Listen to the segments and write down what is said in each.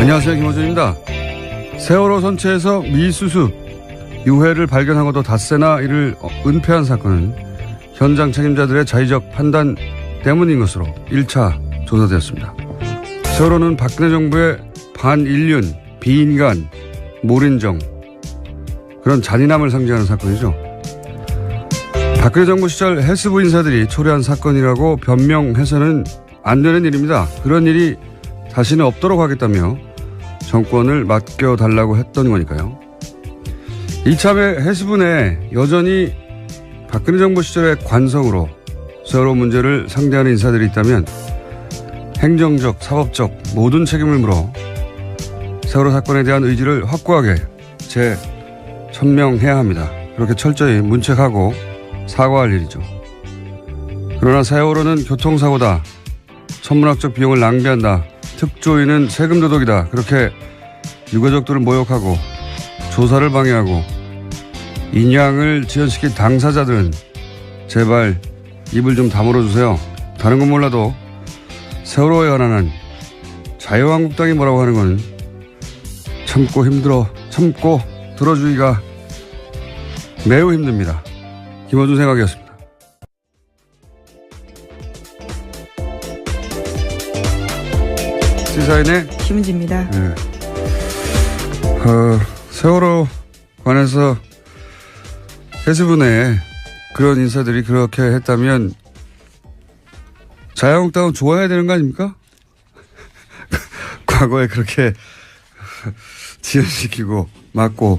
안녕하세요, 김호준입니다. 세월호 선체에서 미수습 유해를 발견하고도 닷새나 이를 은폐한 사건은 현장 책임자들의 자의적 판단 때문인 것으로 1차 조사되었습니다. 세월호는 박근혜 정부의 반인륜, 비인간, 몰인정, 그런 잔인함을 상징하는 사건이죠. 박근혜 정부 시절 해수부 인사들이 초래한 사건이라고 변명해서는 안 되는 일입니다. 그런 일이 다시는 없도록 하겠다며 정권을 맡겨달라고 했던 거니까요. 이참에 해수부 내에 여전히 박근혜 정부 시절의 관성으로 세월호 문제를 상대하는 인사들이 있다면 행정적, 사법적 모든 책임을 물어 세월호 사건에 대한 의지를 확고하게 재천명해야 합니다. 그렇게 철저히 문책하고 사과할 일이죠. 그러나 세월호는 교통사고다, 천문학적 비용을 낭비한다, 특조위는 세금 도둑이다, 그렇게 유가족들을 모욕하고 조사를 방해하고 인양을 지연시킨 당사자들은 제발 입을 좀 다물어 주세요. 다른 건 몰라도 세월호에 관한 자유한국당이 뭐라고 하는 건 참고 들어주기가 매우 힘듭니다. 김어준 생각이었습니다. 시사인의 김은지입니다. 네. 세월호 관해서 해수부 내에 그런 인사들이 그렇게 했다면 자유한국당은 좋아해야 되는 거 아닙니까? 과거에 그렇게 지연시키고 막고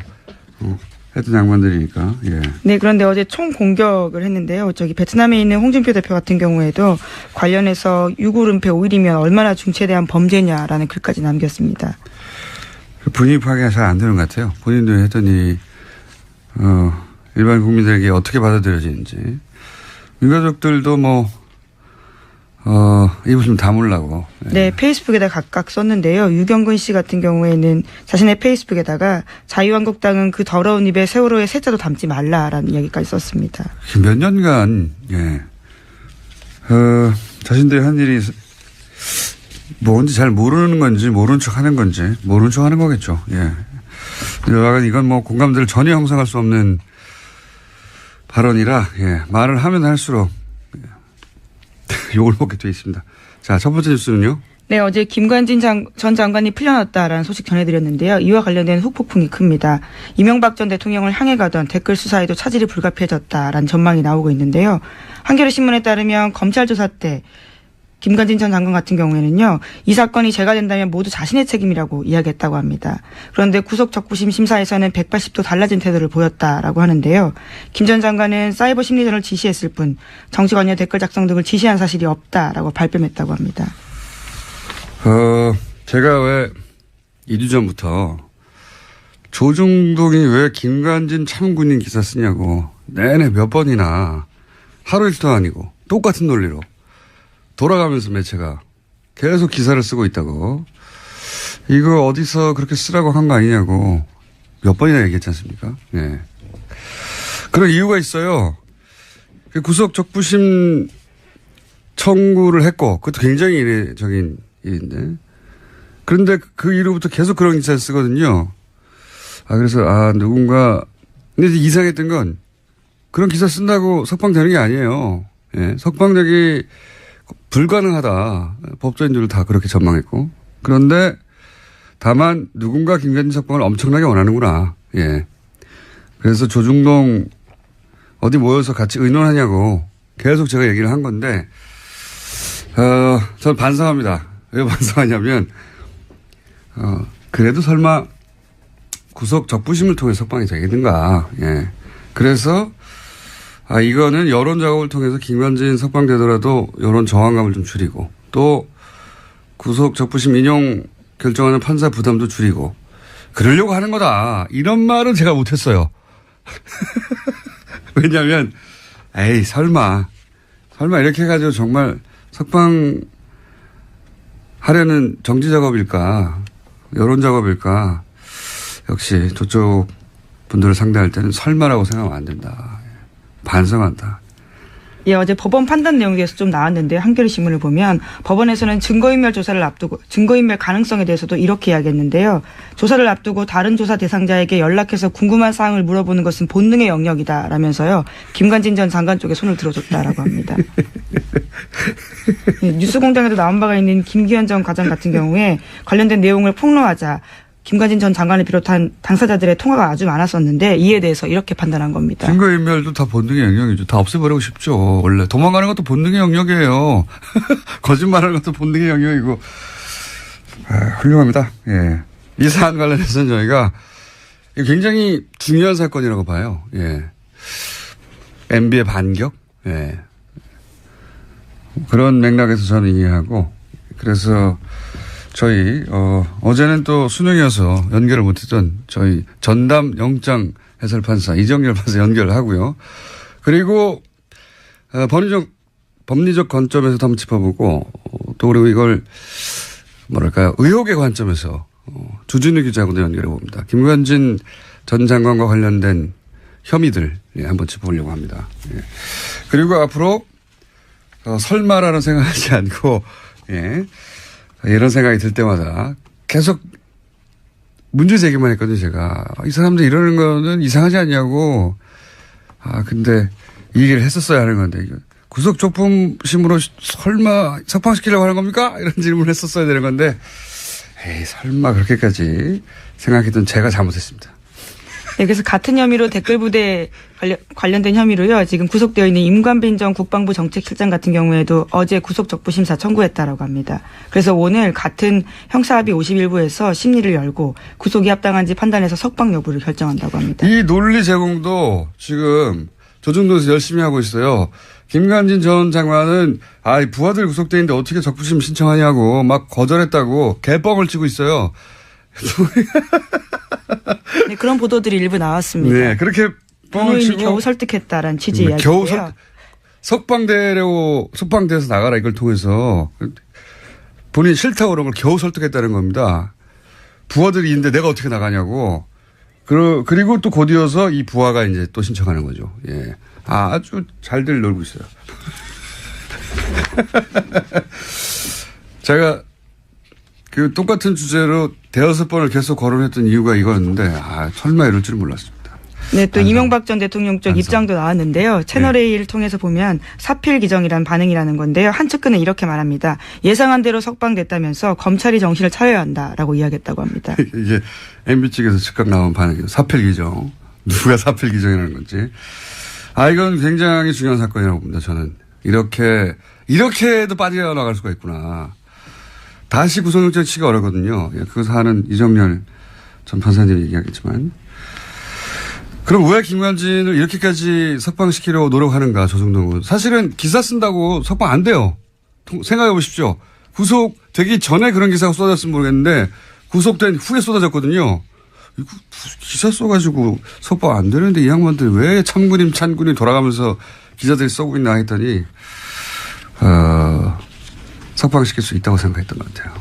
했던 양반들이니까. 예. 네, 그런데 어제 총 공격을 했는데요. 베트남에 있는 홍준표 대표 같은 경우에도 관련해서 유골 은폐 5일이면 얼마나 중체대한 범죄냐라는 글까지 남겼습니다. 분위기 파악이 잘 안 되는 것 같아요. 본인도 했더니 일반 국민들에게 어떻게 받아들여지는지. 유가족들도 입을 좀 다물라고. 네, 페이스북에다 각각 썼는데요. 유경근 씨 같은 경우에는 자신의 페이스북에다가 자유한국당은 그 더러운 입에 세월호의 세자도 담지 말라라는 이야기까지 썼습니다. 몇 년간, 자신들이 한 일이 뭔지 잘 모르는 건지, 모르는 척 하는 건지, 모르는 척 하는 거겠죠. 예. 이건 공감대를 전혀 형성할 수 없는 발언이라, 말을 하면 할수록 욕을 먹게 돼 있습니다. 자, 첫 번째 뉴스는요. 네, 어제 김관진 전 장관이 풀려났다라는 소식 전해드렸는데요. 이와 관련된 후폭풍이 큽니다. 이명박 전 대통령을 향해 가던 댓글 수사에도 차질이 불가피해졌다라는 전망이 나오고 있는데요. 한겨레신문에 따르면 검찰 조사 때 김관진 전 장관 같은 경우에는요, 이 사건이 제가 된다면 모두 자신의 책임이라고 이야기했다고 합니다. 그런데 구속 적부심 심사에서는 180도 달라진 태도를 보였다라고 하는데요. 김 전 장관은 사이버 심리전을 지시했을 뿐 정치관여 댓글 작성 등을 지시한 사실이 없다라고 발뺌했다고 합니다. 제가 왜 2주 전부터 조중동이 왜 김관진 참군인 기사 쓰냐고 내내 몇 번이나 하루 이틀도 아니고 똑같은 논리로 돌아가면서 매체가 계속 기사를 쓰고 있다고. 이거 어디서 그렇게 쓰라고 한 거 아니냐고 몇 번이나 얘기했지 않습니까? 예. 그런 이유가 있어요. 구속 적부심 청구를 했고, 그것도 굉장히 이례적인 일인데. 그런데 그 이후부터 계속 그런 기사를 쓰거든요. 그래서, 누군가, 근데 이상했던 건 그런 기사 쓴다고 석방되는 게 아니에요. 예. 석방되기 불가능하다. 법조인들도 다 그렇게 전망했고. 그런데 다만 누군가 김관진 석방을 엄청나게 원하는구나. 예. 그래서 조중동 어디 모여서 같이 의논하냐고 계속 제가 얘기를 한 건데, 저는 반성합니다. 왜 반성하냐면, 그래도 설마 구속 적부심을 통해 석방이 되겠는가. 예. 그래서 이거는 여론 작업을 통해서 김관진 석방되더라도 여론 저항감을 좀 줄이고, 또 구속 적부심 인용 결정하는 판사 부담도 줄이고 그러려고 하는 거다. 이런 말은 제가 못했어요. 왜냐하면 설마 이렇게 해가지고 정말 석방하려는 정치 작업일까, 여론 작업일까. 역시 저쪽 분들을 상대할 때는 설마라고 생각하면 안 된다. 반성한다. 예, 어제 법원 판단 내용에 대해서 좀 나왔는데 한겨레 신문을 보면 법원에서는 증거인멸 조사를 앞두고 증거인멸 가능성에 대해서도 이렇게 이야기했는데요. 조사를 앞두고 다른 조사 대상자에게 연락해서 궁금한 사항을 물어보는 것은 본능의 영역이다라면서요. 김관진 전 장관 쪽에 손을 들어줬다라고 합니다. 예, 뉴스공장에도 나온 바가 있는 김기현 전 과장 같은 경우에 관련된 내용을 폭로하자 김관진 전 장관을 비롯한 당사자들의 통화가 아주 많았었는데 이에 대해서 이렇게 판단한 겁니다. 증거인멸도 다 본능의 영역이죠. 다 없애버리고 싶죠. 원래 도망가는 것도 본능의 영역이에요. 거짓말하는 것도 본능의 영역이고. 훌륭합니다. 예. 이 사안 관련해서는 저희가 굉장히 중요한 사건이라고 봐요. 예. MB의 반격. 예. 그런 맥락에서 저는 이해하고 그래서 저희 어제는 또 수능이어서 연결을 못했던 저희 전담 영장 해설판사 이정열 판사 연결하고요. 그리고 법리적 관점에서 한번 짚어보고 또 그리고 이걸 뭐랄까요 의혹의 관점에서 주진우 기자하고도 연결해 봅니다. 김관진 전 장관과 관련된 혐의들 한번 짚어보려고 합니다. 예. 그리고 앞으로 설마라는 생각하지 않고 예. 이런 생각이 들 때마다 계속 문제 제기만 했거든요, 제가. 이 사람들 이러는 거는 이상하지 않냐고. 근데 이 얘기를 했었어야 하는 건데, 구속 적품심으로 설마 석방시키려고 하는 겁니까? 이런 질문을 했었어야 되는 건데, 에이, 설마 그렇게까지 생각했던 제가 잘못했습니다. 네, 그래서 같은 혐의로 댓글부대 관련된 혐의로요. 지금 구속되어 있는 임관빈 전 국방부 정책실장 같은 경우에도 어제 구속적부심사 청구했다라고 합니다. 그래서 오늘 같은 형사합의 51부에서 심리를 열고 구속이 합당한지 판단해서 석방 여부를 결정한다고 합니다. 이 논리 제공도 지금 조중동에서 열심히 하고 있어요. 김관진 전 장관은 부하들 구속돼 있는데 어떻게 적부심 신청하냐고 막 거절했다고 개뻥을 치고 있어요. 네, 그런 보도들이 일부 나왔습니다. 네, 그렇게 뻥을 치고 겨우 설득했다라는 취지 이야기고요. 겨우 석방돼서 나가라 이걸 통해서 본인이 싫다고 그런 걸 겨우 설득했다는 겁니다. 부하들이 있는데 내가 어떻게 나가냐고. 그리고 또 곧이어서 이 부하가 이제 또 신청하는 거죠. 예. 아주 잘들 놀고 있어요. 제가 그 똑같은 주제로 대여섯 번을 계속 거론했던 이유가 이거였는데 설마 이럴 줄 몰랐습니다. 네, 또 이명박 전 대통령 쪽 입장도 나왔는데요. 채널A를 통해서 보면 사필 기정이란 반응이라는 건데요. 한 측근은 이렇게 말합니다. 예상한 대로 석방됐다면서 검찰이 정신을 차려야 한다라고 이야기했다고 합니다. 이게 MB 측에서 즉각 나온 반응이에요. 사필 기정. 누가 사필 기정이라는 건지. 이건 굉장히 중요한 사건이라고 봅니다. 저는. 이렇게도 빠져나갈 수가 있구나. 다시 구속영장 치기가 어렵거든요. 그 사안은 이정열 전 판사님이 얘기하겠지만. 그럼 왜 김관진을 이렇게까지 석방시키려고 노력하는가, 조중동은. 사실은 기사 쓴다고 석방 안 돼요. 생각해 보십시오. 구속되기 전에 그런 기사가 쏟아졌으면 모르겠는데, 구속된 후에 쏟아졌거든요. 기사 써가지고 석방 안 되는데 이 양반들 왜 찬군이 돌아가면서 기자들이 써고 있나 했더니, 석방시킬 수 있다고 생각했던 것 같아요.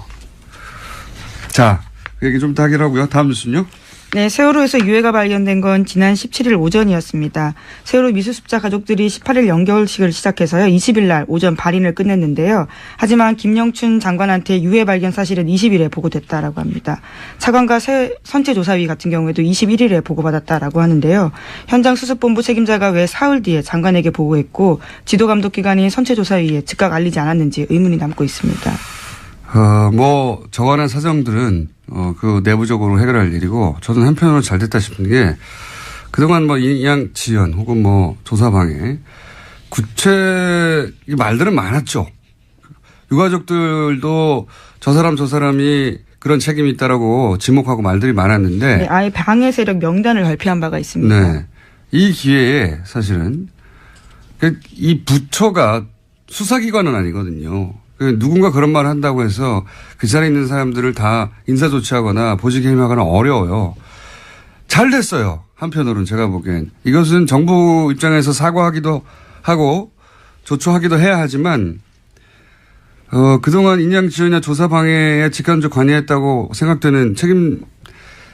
자, 그 얘기 좀 더 하기로 하고요. 다음 뉴스는요? 네, 세월호에서 유해가 발견된 건 지난 17일 오전이었습니다. 세월호 미수습자 가족들이 18일 연결식을 시작해서요. 20일 날 오전 발인을 끝냈는데요. 하지만 김영춘 장관한테 유해 발견 사실은 20일에 보고됐다라고 합니다. 차관과 선체조사위 같은 경우에도 21일에 보고받았다라고 하는데요. 현장 수습본부 책임자가 왜 사흘 뒤에 장관에게 보고했고 지도감독기관인 선체조사위에 즉각 알리지 않았는지 의문이 남고 있습니다. 저 관한 사정들은, 그 내부적으로 해결할 일이고, 저는 한편으로 잘 됐다 싶은 게, 그동안 인양 지연 혹은 조사방해, 말들은 많았죠. 유가족들도 저 사람이 그런 책임이 있다라고 지목하고 말들이 많았는데. 네, 아예 방해 세력 명단을 발표한 바가 있습니다. 네. 이 기회에 사실은, 이 부처가 수사기관은 아니거든요. 누군가 그런 말을 한다고 해서 그 자리에 있는 사람들을 다 인사조치하거나 보직해임하거나 어려워요. 잘 됐어요. 한편으로는 제가 보기엔. 이것은 정부 입장에서 사과하기도 하고 조처하기도 해야 하지만 그동안 인양지원이나 조사방해에 직간접 관여했다고 생각되는 책임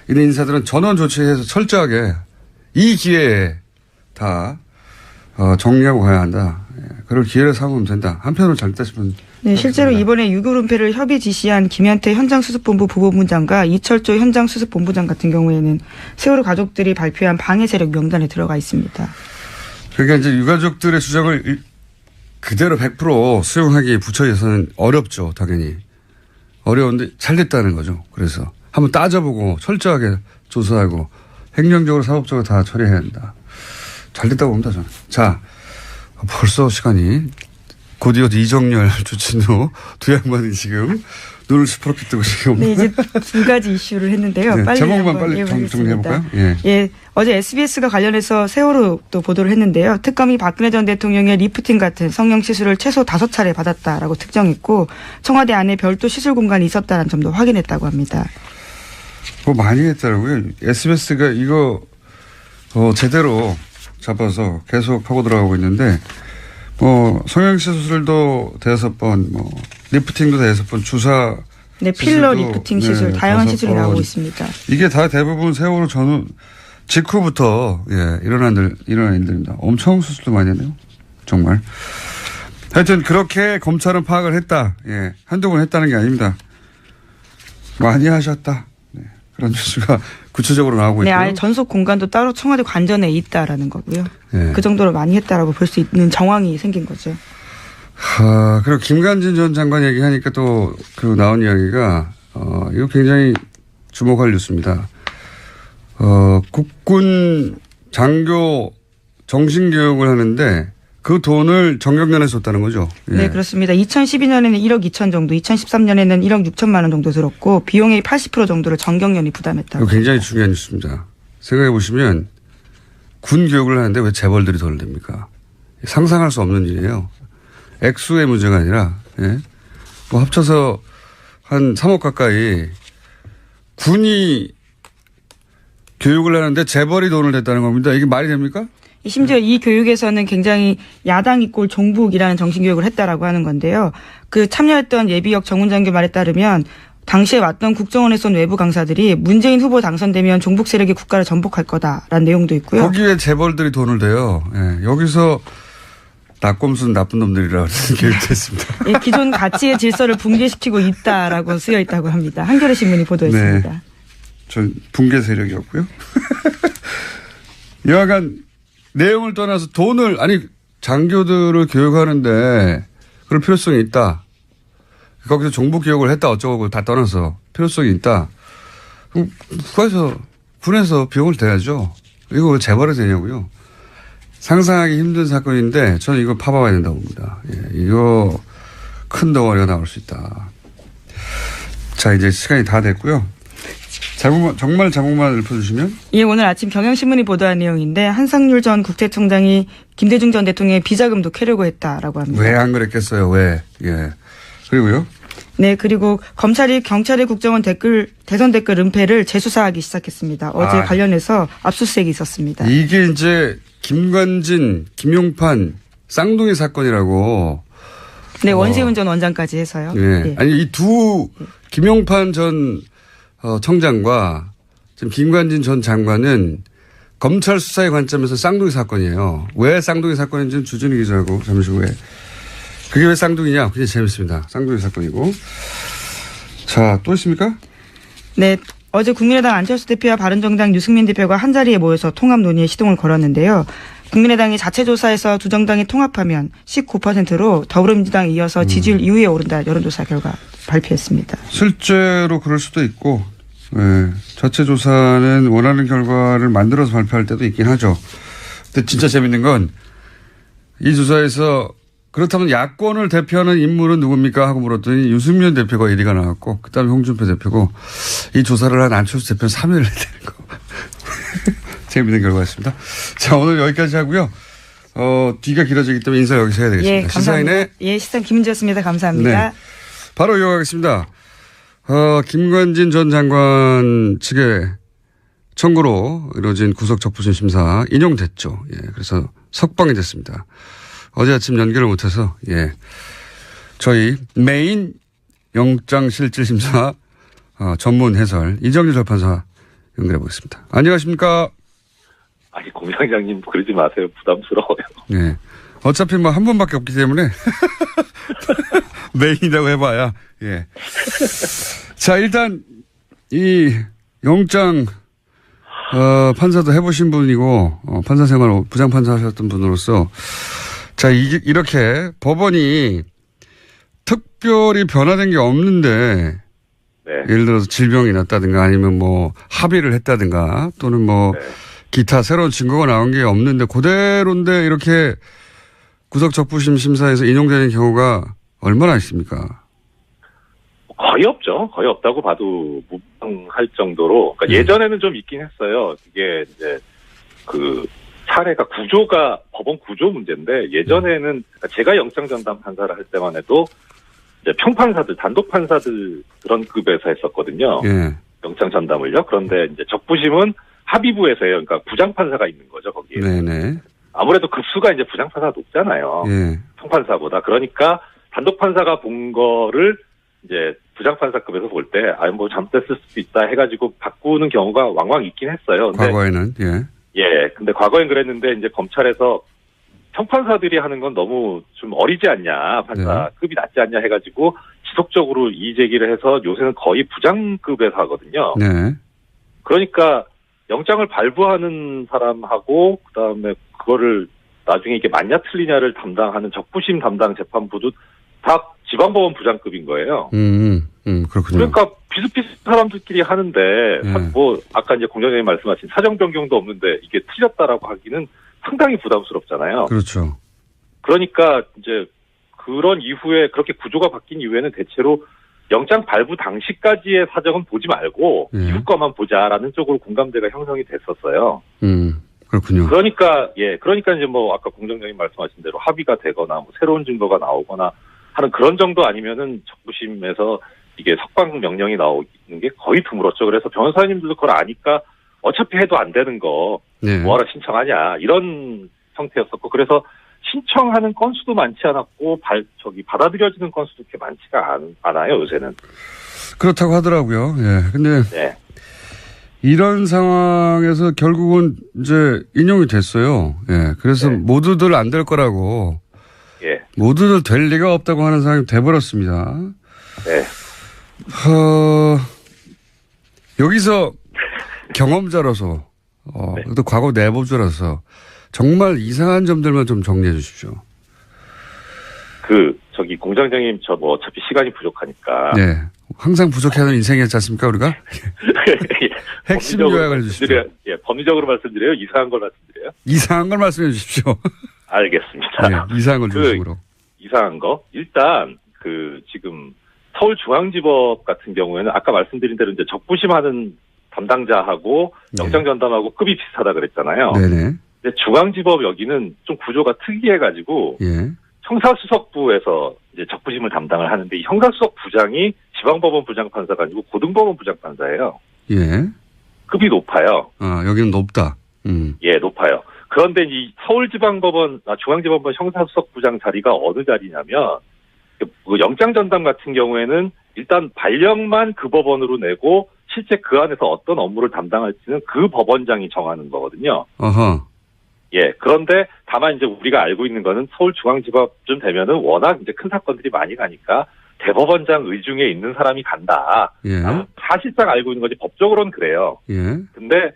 있는 인사들은 전원 조치해서 철저하게 이 기회에 다 정리하고 가야 한다. 그럴 기회를 삼으면 된다. 한편으로 잘됐다 싶은. 네, 실제로 이번에 유급 은폐를 협의 지시한 김현태 현장수습본부 부본부장과 이철조 현장수습본부장 같은 경우에는 세월호 가족들이 발표한 방해 세력 명단에 들어가 있습니다. 그러니까 이제 유가족들의 주장을 그대로 100% 수용하기 부처에서는 어렵죠, 당연히. 어려운데 잘 됐다는 거죠. 그래서 한번 따져보고 철저하게 조사하고 행정적으로 사법적으로 다 처리해야 한다. 잘 됐다고 봅니다, 저는. 자, 벌써 시간이 곧이어 이정열, 주진우 두 양반이 지금 눈을 시퍼렇게 뜨고 지금. 네, 이제 두 가지 이슈를 했는데요. 네, 빨리 제목만 빨리 해보겠습니다. 정리해볼까요? 예. 예, 어제 SBS가 관련해서 세월호 또 보도를 했는데요. 특검이 박근혜 전 대통령의 리프팅 같은 성형 시술을 최소 5차례 받았다라고 특정했고 청와대 안에 별도 시술 공간이 있었다는 점도 확인했다고 합니다. 뭐 많이 했더라고요. SBS가 이거 제대로 잡아서 계속 하고 들어가고 있는데 성형시 수술도 5번, 리프팅도 5번, 주사 네, 필러 시술도, 리프팅 시술 다양한 5번. 시술이 나오고 있습니다. 이게 다 대부분 세월호 직후부터 일어난 일들입니다. 엄청 수술도 많이 했네요. 정말. 하여튼 그렇게 검찰은 파악을 했다. 예, 한두 번 했다는 게 아닙니다. 많이 하셨다. 네, 그런 뉴스가 구체적으로 나오고 네, 있고요. 아예 전속 공간도 따로 청와대 관전에 있다라는 거고요. 네. 그 정도로 많이 했다라고 볼 수 있는 정황이 생긴 거죠. 그리고 김관진 전 장관 얘기하니까 또 나온 이야기가 이거 굉장히 주목할 뉴스입니다. 국군 장교 정신교육을 하는데 그 돈을 정경련에서 줬다는 거죠. 예. 네, 그렇습니다. 2012년에는 1억 2천 정도, 2013년에는 1억 6천만 원 정도 들었고 비용의 80% 정도를 정경련이 부담했다고. 이거 굉장히 중요한 뉴스입니다. 생각해 보시면 군 교육을 하는데 왜 재벌들이 돈을 냅니까? 상상할 수 없는 일이에요. 액수의 문제가 아니라 합쳐서 한 3억 가까이 군이 교육을 하는데 재벌이 돈을 냈다는 겁니다. 이게 말이 됩니까? 심지어 이 교육에서는 굉장히 야당 이꼴 종북이라는 정신교육을 했다라고 하는 건데요. 그 참여했던 예비역 정훈장교 말에 따르면 당시에 왔던 국정원에서 온 외부 강사들이 문재인 후보 당선되면 종북 세력이 국가를 전복할 거다라는 내용도 있고요. 거기에 재벌들이 돈을 대요. 예, 여기서 낙곰수는 나쁜 놈들이라고 교육도 했습니다. 예, 기존 가치의 질서를 붕괴시키고 있다라고 쓰여 있다고 합니다. 한겨레 신문이 보도했습니다. 네. 전 붕괴 세력이었고요. 여하간 내용을 떠나서 장교들을 교육하는데 그럴 필요성이 있다. 거기서 종북 교육을 했다 어쩌고 다 떠나서 필요성이 있다. 그럼 군에서 비용을 대야죠. 이거 왜 재벌이 되냐고요. 상상하기 힘든 사건인데 저는 이거 파봐야 된다고 봅니다. 예, 이거 큰 덩어리가 나올 수 있다. 자, 이제 시간이 다 됐고요. 정말 자막만 읊어주시면. 예, 오늘 아침 경향신문이 보도한 내용인데 한상률 전 국제총장이 김대중 전 대통령의 비자금도 캐려고 했다라고 합니다. 왜 안 그랬겠어요? 왜? 예. 그리고요. 네, 그리고 검찰이 경찰의 국정원 대선 댓글 은폐를 재수사하기 시작했습니다. 어제 관련해서 압수수색이 있었습니다. 이게 이제 김관진, 김용판 쌍둥이 사건이라고. 네, 원세훈 전 원장까지 해서요. 예. 예. 아니 이 김용판 전 청장과 지금 김관진 전 장관은 검찰 수사의 관점에서 쌍둥이 사건이에요. 왜 쌍둥이 사건인지는 주진우 기자하고 잠시 후에. 그게 왜 쌍둥이냐? 굉장히 재밌습니다. 쌍둥이 사건이고. 자, 또 있습니까? 네. 어제 국민의당 안철수 대표와 바른정당 유승민 대표가 한자리에 모여서 통합 논의에 시동을 걸었는데요. 국민의당이 자체 조사에서 두 정당이 통합하면 19%로 더불어민주당에 이어서 지지율 2위에 오른다 여론조사 결과 발표했습니다. 실제로 그럴 수도 있고 자체 조사는 원하는 결과를 만들어서 발표할 때도 있긴 하죠. 근데 진짜 재밌는 건 이 조사에서 그렇다면 야권을 대표하는 인물은 누굽니까 하고 물었더니 유승민 대표가 1위가 나왔고 그다음에 홍준표 대표고 이 조사를 한 안철수 대표는 3위를 해야 되는 거. 재밌는 결과였습니다. 자, 오늘 여기까지 하고요. 뒤가 길어지기 때문에 인사 여기서 해야 되겠습니다. 예, 감사합니다. 시사인의 예, 시사 김은지였습니다. 감사합니다. 네. 바로 이어가겠습니다. 김관진 전 장관 측의 청구로 이루어진 구속 적부심 심사 인용됐죠. 예, 그래서 석방이 됐습니다. 어제 아침 연결을 못해서 저희 메인 영장실질심사 전문 해설 이정재 절판사 연결해 보겠습니다. 안녕하십니까? 아니, 공장장님 그러지 마세요. 부담스러워요. 네. 어차피 뭐 한 번밖에 없기 때문에 메인이라고 해봐야. 예. 자, 일단 이 영장 판사도 해보신 분이고 판사 생활 부장판사 하셨던 분으로서 자 이렇게 법원이 특별히 변화된 게 없는데 네. 예를 들어서 질병이 났다든가 아니면 뭐 합의를 했다든가 또는 뭐 네. 기타 새로운 증거가 나온 게 없는데 그대로인데 이렇게 구속적부심 심사에서 인용되는 경우가 얼마나 있습니까? 거의 없죠. 거의 없다고 봐도 무방할 정도로. 그러니까 예전에는 좀 있긴 했어요. 이게 이제 그 사례가 법원 구조 문제인데 예전에는 그러니까 제가 영장 전담 판사를 할 때만 해도 이제 평판사들, 단독 판사들 그런 급에서 했었거든요. 예. 영장 전담을요. 그런데 이제 적부심은 합의부에서 해요. 그러니까 부장판사가 있는 거죠, 거기에. 네네. 아무래도 급수가 이제 부장판사가 높잖아요. 예. 평판사보다. 그러니까 단독 판사가 본 거를 이제 부장판사급에서 볼 때, 뭐 잘못됐을 수도 있다 해가지고 바꾸는 경우가 왕왕 있긴 했어요. 근데 과거에는, 예. 예. 근데 과거엔 그랬는데 이제 검찰에서 평판사들이 하는 건 너무 좀 어리지 않냐, 판사급이 낮지 않냐 해가지고 지속적으로 이의 제기를 해서 요새는 거의 부장급에서 하거든요. 네. 그러니까 영장을 발부하는 사람하고 그다음에 그거를 나중에 이게 맞냐 틀리냐를 담당하는 적부심 담당 재판부도 다 지방법원 부장급인 거예요. 그렇군요. 그러니까 비슷비슷한 사람들끼리 하는데 뭐 아까 이제 공장장님 말씀하신 사정 변경도 없는데 이게 틀렸다라고 하기는 상당히 부담스럽잖아요. 그렇죠. 그러니까 이제 그런 이후에 그렇게 구조가 바뀐 이후에는 대체로 영장 발부 당시까지의 사정은 보지 말고 이후 거만 보자라는 쪽으로 공감대가 형성이 됐었어요. 그렇군요. 그러니까 이제 뭐 아까 공장장님 말씀하신 대로 합의가 되거나 뭐 새로운 증거가 나오거나 하는 그런 정도 아니면은 적부심에서 이게 석방 명령이 나오는 게 거의 드물었죠. 그래서 변호사님들도 그걸 아니까 어차피 해도 안 되는 거 뭐하러 신청하냐 이런 형태였었고 그래서 신청하는 건수도 많지 않았고 받아들여지는 건수도 그렇게 많지가 않아요 요새는. 그렇다고 하더라고요. 예. 근데 이런 상황에서 결국은 이제 인용이 됐어요. 예. 그래서 모두들 안 될 거라고. 예. 모두들 될 리가 없다고 하는 상황이 돼버렸습니다. 네. 여기서 경험자로서, 또 과거 내부자로서 정말 이상한 점들만 좀 정리해 주십시오. 공장장님, 뭐 어차피 시간이 부족하니까. 네. 항상 부족해 하는 인생이었지 않습니까, 우리가? 핵심 요약을 해주십시오. 예, 법리적으로 말씀드려요? 이상한 걸 말씀드려요? 이상한 걸 말씀해 주십시오. 알겠습니다. 네, 이상한 걸 중심으로. 이상한 거? 일단, 지금 서울중앙지법 같은 경우에는 아까 말씀드린 대로 이제 적부심하는 담당자하고 영장 전담하고 급이 비슷하다 그랬잖아요. 네네. 근데 중앙지법 여기는 좀 구조가 특이해가지고 예. 형사수석부에서 이제 적부심을 담당을 하는데 이 형사수석 부장이 지방법원 부장판사가 아니고 고등법원 부장판사예요. 예. 급이 높아요. 여기는 높다. 예, 높아요. 그런데 이 중앙지방법원 형사수석 부장 자리가 어느 자리냐면 그 영장 전담 같은 경우에는 일단 발령만 그 법원으로 내고 실제 그 안에서 어떤 업무를 담당할지는 그 법원장이 정하는 거거든요. 어허. 예, 그런데 다만 이제 우리가 알고 있는 거는 서울중앙지법쯤 되면은 워낙 이제 큰 사건들이 많이 가니까 대법원장 의중에 있는 사람이 간다. 예. 사실상 알고 있는 거지 법적으로는 그래요. 예. 근데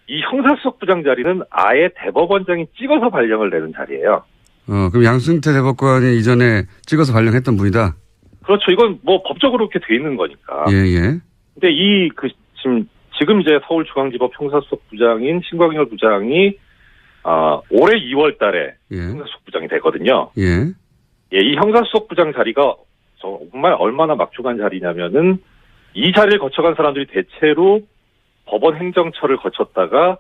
이 형사수석 부장 자리는 아예 대법원장이 찍어서 발령을 내는 자리예요. 그럼 양승태 대법관이 이전에 찍어서 발령했던 분이다? 그렇죠. 이건 뭐 법적으로 그렇게 돼 있는 거니까. 예, 예. 근데 지금 이제 서울중앙지법 형사수석 부장인 신광열 부장이 올해 2월 달에 형사수석 부장이 되거든요. 예. 예, 이 형사수석 부장 자리가 정말 얼마나 막중한 자리냐면은 이 자리를 거쳐간 사람들이 대체로 법원 행정처를 거쳤다가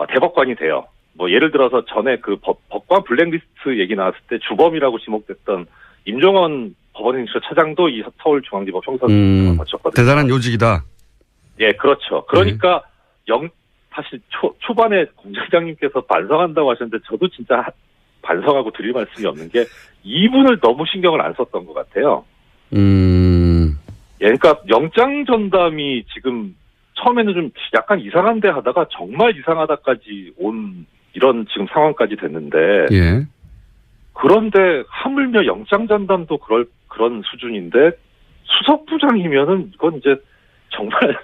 대법관이 돼요. 뭐 예를 들어서 전에 그 법관 블랙리스트 얘기 나왔을 때 주범이라고 지목됐던 임종원 법원행정처 차장도 이 서울중앙지법 형사수석을 거쳤거든요. 대단한 요직이다. 예, 그렇죠. 그러니까 사실 초반에 공장장님께서 반성한다고 하셨는데 저도 진짜 반성하고 드릴 말씀이 없는 게 이분을 너무 신경을 안 썼던 것 같아요. 예, 그러니까 영장 전담이 지금 처음에는 좀 약간 이상한데 하다가 정말 이상하다까지 온 이런 지금 상황까지 됐는데 예. 그런데 하물며 영장 전담도 그런 수준인데 수석부장이면은 이건 이제 정말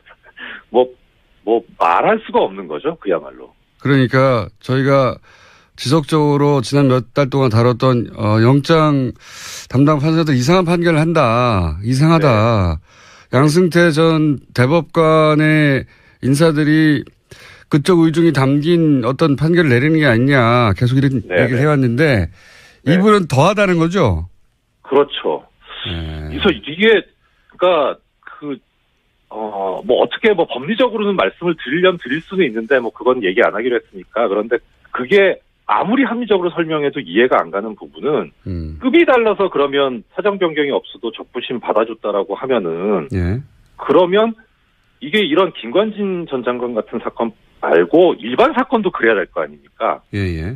뭐 말할 수가 없는 거죠. 그야말로. 그러니까 저희가 지속적으로 지난 몇 달 동안 다뤘던 영장 담당 판사도 이상한 판결을 한다. 이상하다. 네. 양승태 전 대법관의 인사들이 그쪽 의중이 담긴 어떤 판결을 내리는 게 아니냐. 계속 이런 얘기를 해왔는데 네. 이분은 더하다는 거죠? 그렇죠. 네. 그래서 이게 그러니까 뭐 어떻게 뭐 법리적으로는 말씀을 드리려면 드릴 수는 있는데 뭐 그건 얘기 안 하기로 했으니까. 그런데 그게 아무리 합리적으로 설명해도 이해가 안 가는 부분은 급이 달라서 그러면 사정 변경이 없어도 적부심 받아줬다라고 하면은 예. 그러면 이게 이런 김관진 전 장관 같은 사건 말고 일반 사건도 그래야 될 거 아닙니까? 예예.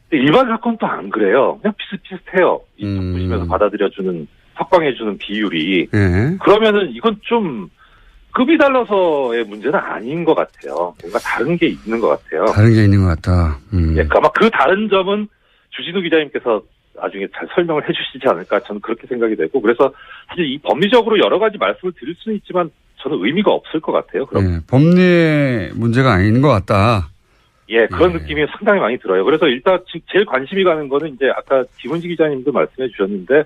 근데 일반 사건도 안 그래요. 그냥 비슷비슷해요. 이 적부심에서 받아들여주는 석방해주는 비율이. 예. 그러면은 이건 좀 급이 달라서의 문제는 아닌 것 같아요. 뭔가 다른 게 있는 것 같아요. 다른 게 있는 것 같다. 예, 아마 그 다른 점은 주진우 기자님께서 나중에 잘 설명을 해주시지 않을까 저는 그렇게 생각이 되고 그래서 사실 이 법리적으로 여러 가지 말씀을 드릴 수는 있지만 저는 의미가 없을 것 같아요. 그럼 예, 법리의 문제가 아닌 것 같다. 예, 그런 느낌이 상당히 많이 들어요. 그래서 일단 제일 관심이 가는 거는 이제 아까 김은지 기자님도 말씀해 주셨는데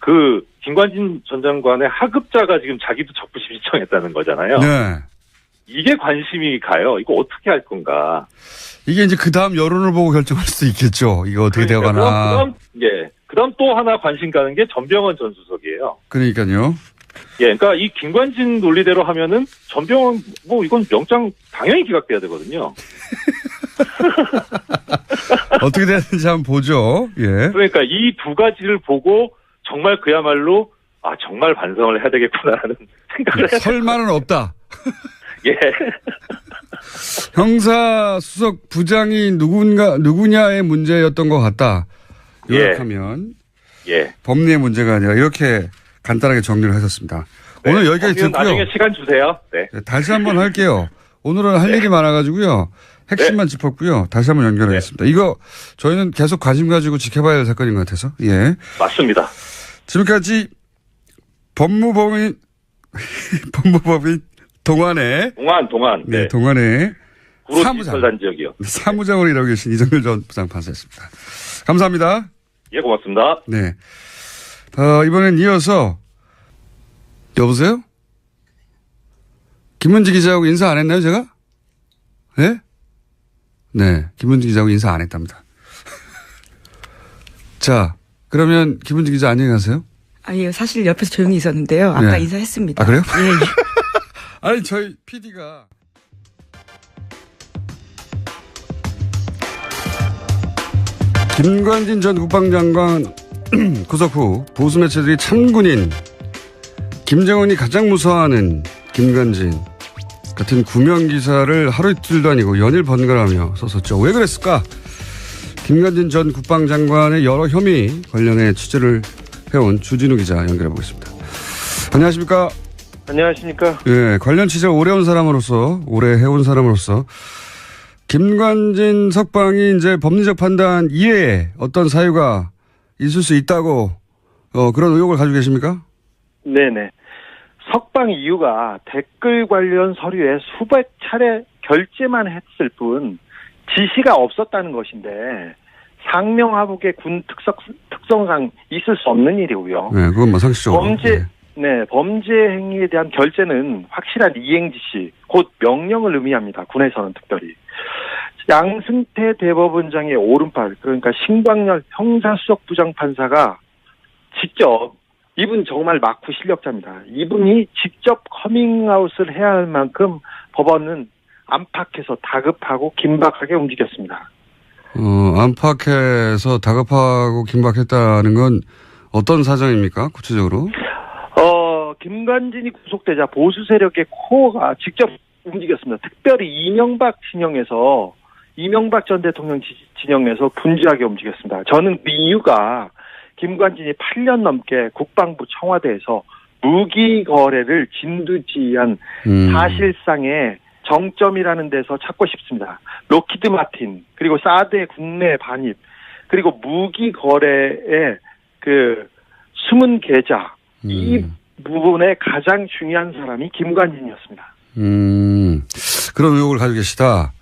그 김관진 전 장관의 하급자가 지금 자기도 적부심 신청했다는 거잖아요. 네. 이게 관심이 가요. 이거 어떻게 할 건가. 이게 이제 그 다음 여론을 보고 결정할 수도 있겠죠. 이거 어떻게 되어가나. 그다음 또 하나 관심 가는 게 전병헌 전 수석이에요. 그러니까요. 예, 그러니까 이 김관진 논리대로 하면은 전병헌 뭐 이건 영장 당연히 기각돼야 되거든요. 어떻게 되는지 한번 보죠. 예. 그러니까 이 두 가지를 보고 정말 그야말로 정말 반성을 해야 되겠구나라는 생각을 해요. 설마는 없다. 예. 형사 수석 부장이 누구냐의 문제였던 것 같다. 요약하면 예. 법리의 문제가 아니라 이렇게 간단하게 정리를 하셨습니다. 네. 오늘 여기까지 듣고요. 나중에 시간 주세요. 네. 다시 한번 할게요. 오늘은 할 일이 많아가지고요. 핵심만 짚었고요. 다시 한번 연결하겠습니다. 이거 저희는 계속 관심 가지고 지켜봐야 할 사건인 것 같아서. 예. 맞습니다. 지금까지 법무법인 동안의 네. 동안의 사무장 지역이요. 사무장으로 일하고 계신 이정열 전 부장판사였습니다. 감사합니다. 예, 고맙습니다. 네. 이번엔 이어서 여보세요? 김문지 기자하고 인사 안 했나요, 제가? 네? 네, 김문지 기자하고 인사 안 했답니다. 자, 그러면 김문지 기자 안녕히 가세요. 아니요, 사실 옆에서 조용히 있었는데요. 아까 네. 인사했습니다. 아, 그래요? 예. 아니, 저희 PD가. 김관진 전 국방장관 구속 후 보수 매체들이 참군인 김정은이 가장 무서워하는 김관진 같은 구명 기사를 하루 이틀도 아니고 연일 번갈아가며 썼었죠. 왜 그랬을까? 김관진 전 국방장관의 여러 혐의 관련해 취재를 해온 주진우 기자 연결해 보겠습니다. 안녕하십니까? 안녕하십니까? 예, 관련 취재 오래 해온 사람으로서 김관진 석방이 이제 법리적 판단 이외에 어떤 사유가 있을 수 있다고 그런 의혹을 가지고 계십니까? 네네. 석방 이유가 댓글 관련 서류에 수백 차례 결제만 했을 뿐 지시가 없었다는 것인데 상명하복의 군 특성상 있을 수 없는 일이고요. 네, 그건 뭐 상식적으로. 범죄 행위에 대한 결제는 확실한 이행 지시, 곧 명령을 의미합니다. 군에서는 특별히. 양승태 대법원장의 오른팔, 그러니까 신광열 형사수석부장판사가 직접, 이분 정말 막후 실력자입니다. 이분이 직접 커밍아웃을 해야 할 만큼 법원은 안팎에서 다급하고 긴박하게 움직였습니다. 안팎에서 다급하고 긴박했다는 건 어떤 사정입니까? 구체적으로? 김관진이 구속되자 보수 세력의 코어가 직접 움직였습니다. 특별히 이명박 전 대통령 진영에서 분주하게 움직였습니다. 저는 그 이유가 김관진이 8년 넘게 국방부 청와대에서 무기 거래를 진두지휘한 사실상의 정점이라는 데서 찾고 싶습니다. 로키드 마틴 그리고 사드의 국내 반입 그리고 무기 거래의 그 숨은 계좌 이 부분에 가장 중요한 사람이 김관진이었습니다. 그런 의혹을 가지고 계시다.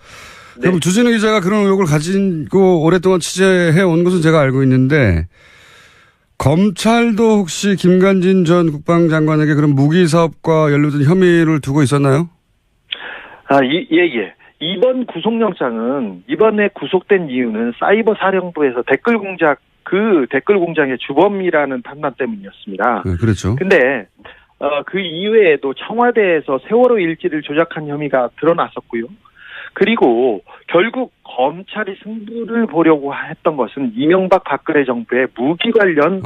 네. 그럼 주진우 기자가 그런 의혹을 가지고 오랫동안 취재해 온 것은 제가 알고 있는데 검찰도 혹시 김관진 전 국방장관에게 그런 무기 사업과 연루된 혐의를 두고 있었나요? 예. 이번 구속영장은 이번에 구속된 이유는 사이버 사령부에서 댓글 공장의 주범이라는 판단 때문이었습니다. 네, 그렇죠. 근데 그 이외에도 청와대에서 세월호 일지를 조작한 혐의가 드러났었고요. 그리고 결국 검찰이 승부를 보려고 했던 것은 이명박 박근혜 정부의 무기 관련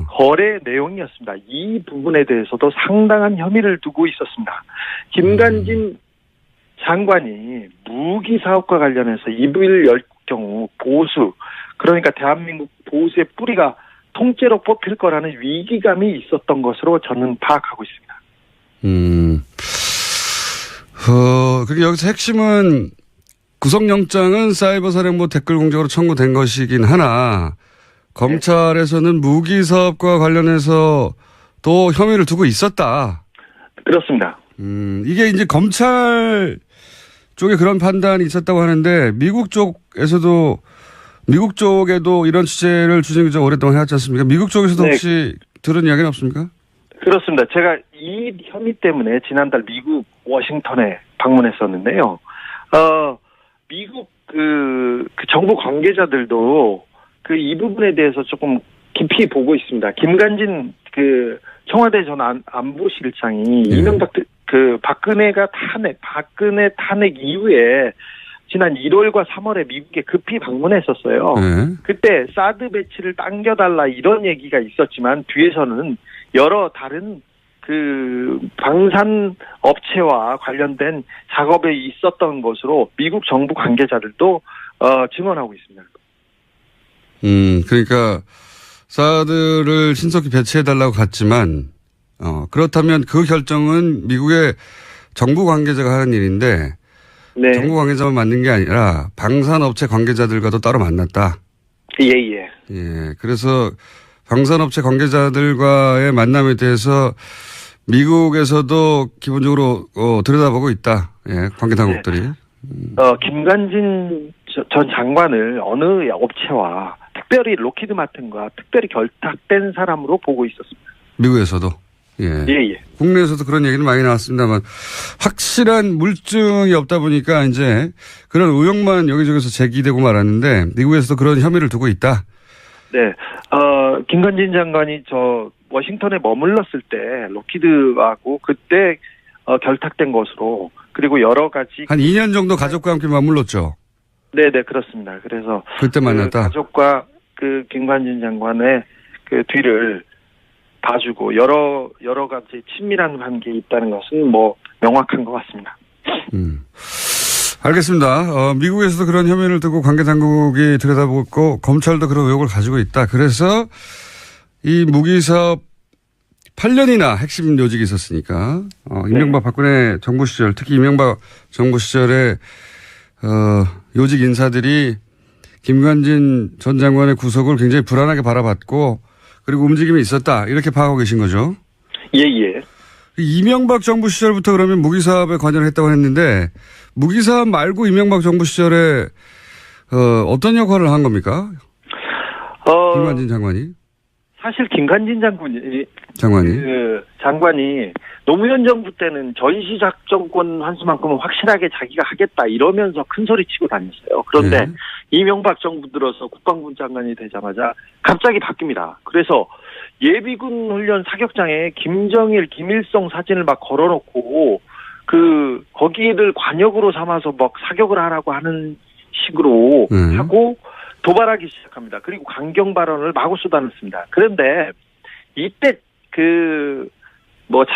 거래 내용이었습니다. 이 부분에 대해서도 상당한 혐의를 두고 있었습니다. 김관진 장관이 무기 사업과 관련해서 입을 열 경우 보수, 그러니까 대한민국 보수의 뿌리가 통째로 뽑힐 거라는 위기감이 있었던 것으로 저는 파악하고 있습니다. 그게 여기서 핵심은 구속영장은 사이버 사령부 댓글 공작으로 청구된 것이긴 하나 검찰에서는 무기 사업과 관련해서 또 혐의를 두고 있었다. 그렇습니다. 이게 이제 검찰 쪽에 그런 판단이 있었다고 하는데 미국 쪽에도 이런 취재를 주진우 기자 오랫동안 해왔지 않습니까? 미국 쪽에서도 혹시 들은 이야기는 없습니까? 그렇습니다. 제가 이 혐의 때문에 지난달 미국 워싱턴에 방문했었는데요. 미국 그 정부 관계자들도 이 부분에 대해서 조금 깊이 보고 있습니다. 김관진 청와대 전 안보실장이 박근혜 탄핵 이후에 지난 1월과 3월에 미국에 급히 방문했었어요. 그때 사드 배치를 당겨달라 이런 얘기가 있었지만 뒤에서는 여러 다른 방산 업체와 관련된 작업에 있었던 것으로 미국 정부 관계자들도 증언하고 있습니다. 그러니까 사드를 신속히 배치해달라고 갔지만 그렇다면 그 결정은 미국의 정부 관계자가 하는 일인데 정부 관계자만 만난 게 아니라 방산업체 관계자들과도 따로 만났다. 예. 그래서 방산업체 관계자들과의 만남에 대해서 미국에서도 기본적으로 들여다보고 있다. 관계 당국들이. 김관진 전 장관을 어느 업체와 특별히 로키드 마틴과 특별히 결탁된 사람으로 보고 있었습니다. 미국에서도. 예. 국내에서도 그런 얘기는 많이 나왔습니다만 확실한 물증이 없다 보니까 이제 그런 의혹만 여기저기서 제기되고 말았는데 미국에서도 그런 혐의를 두고 있다. 네. 김관진 장관이 워싱턴에 머물렀을 때 로키드하고 그때 결탁된 것으로 그리고 여러 가지 한 2년 정도 가족과 함께 머물렀죠. 네, 그렇습니다. 그래서 그때 만났다. 가족과 김관진 장관의 뒤를 봐주고 여러 가지 친밀한 관계에 있다는 것은 명확한 것 같습니다. 알겠습니다. 미국에서도 그런 혐의를 두고 관계 당국이 들여다보고 검찰도 그런 의혹을 가지고 있다. 그래서 이 무기 사업 8년이나 핵심 요직이 있었으니까 이명박 박근혜 정부 시절 특히 이명박 정부 시절에 요직 인사들이 김관진 전 장관의 구속을 굉장히 불안하게 바라봤고 그리고 움직임이 있었다. 이렇게 파악하고 계신 거죠? 예. 이명박 정부 시절부터 그러면 무기 사업에 관여를 했다고 했는데 무기 사업 말고 이명박 정부 시절에 어떤 역할을 한 겁니까? 김관진 장관이? 사실 김관진 장관이 노무현 정부 때는 전시작전권 환수만큼은 확실하게 자기가 하겠다 이러면서 큰 소리 치고 다녔어요. 그런데 이명박 정부 들어서 국방부 장관이 되자마자 갑자기 바뀝니다. 그래서 예비군 훈련 사격장에 김정일, 김일성 사진을 막 걸어놓고 거기를 관역으로 삼아서 막 사격을 하라고 하는 식으로 하고 도발하기 시작합니다. 그리고 강경 발언을 마구 쏟아냈습니다. 그런데 이때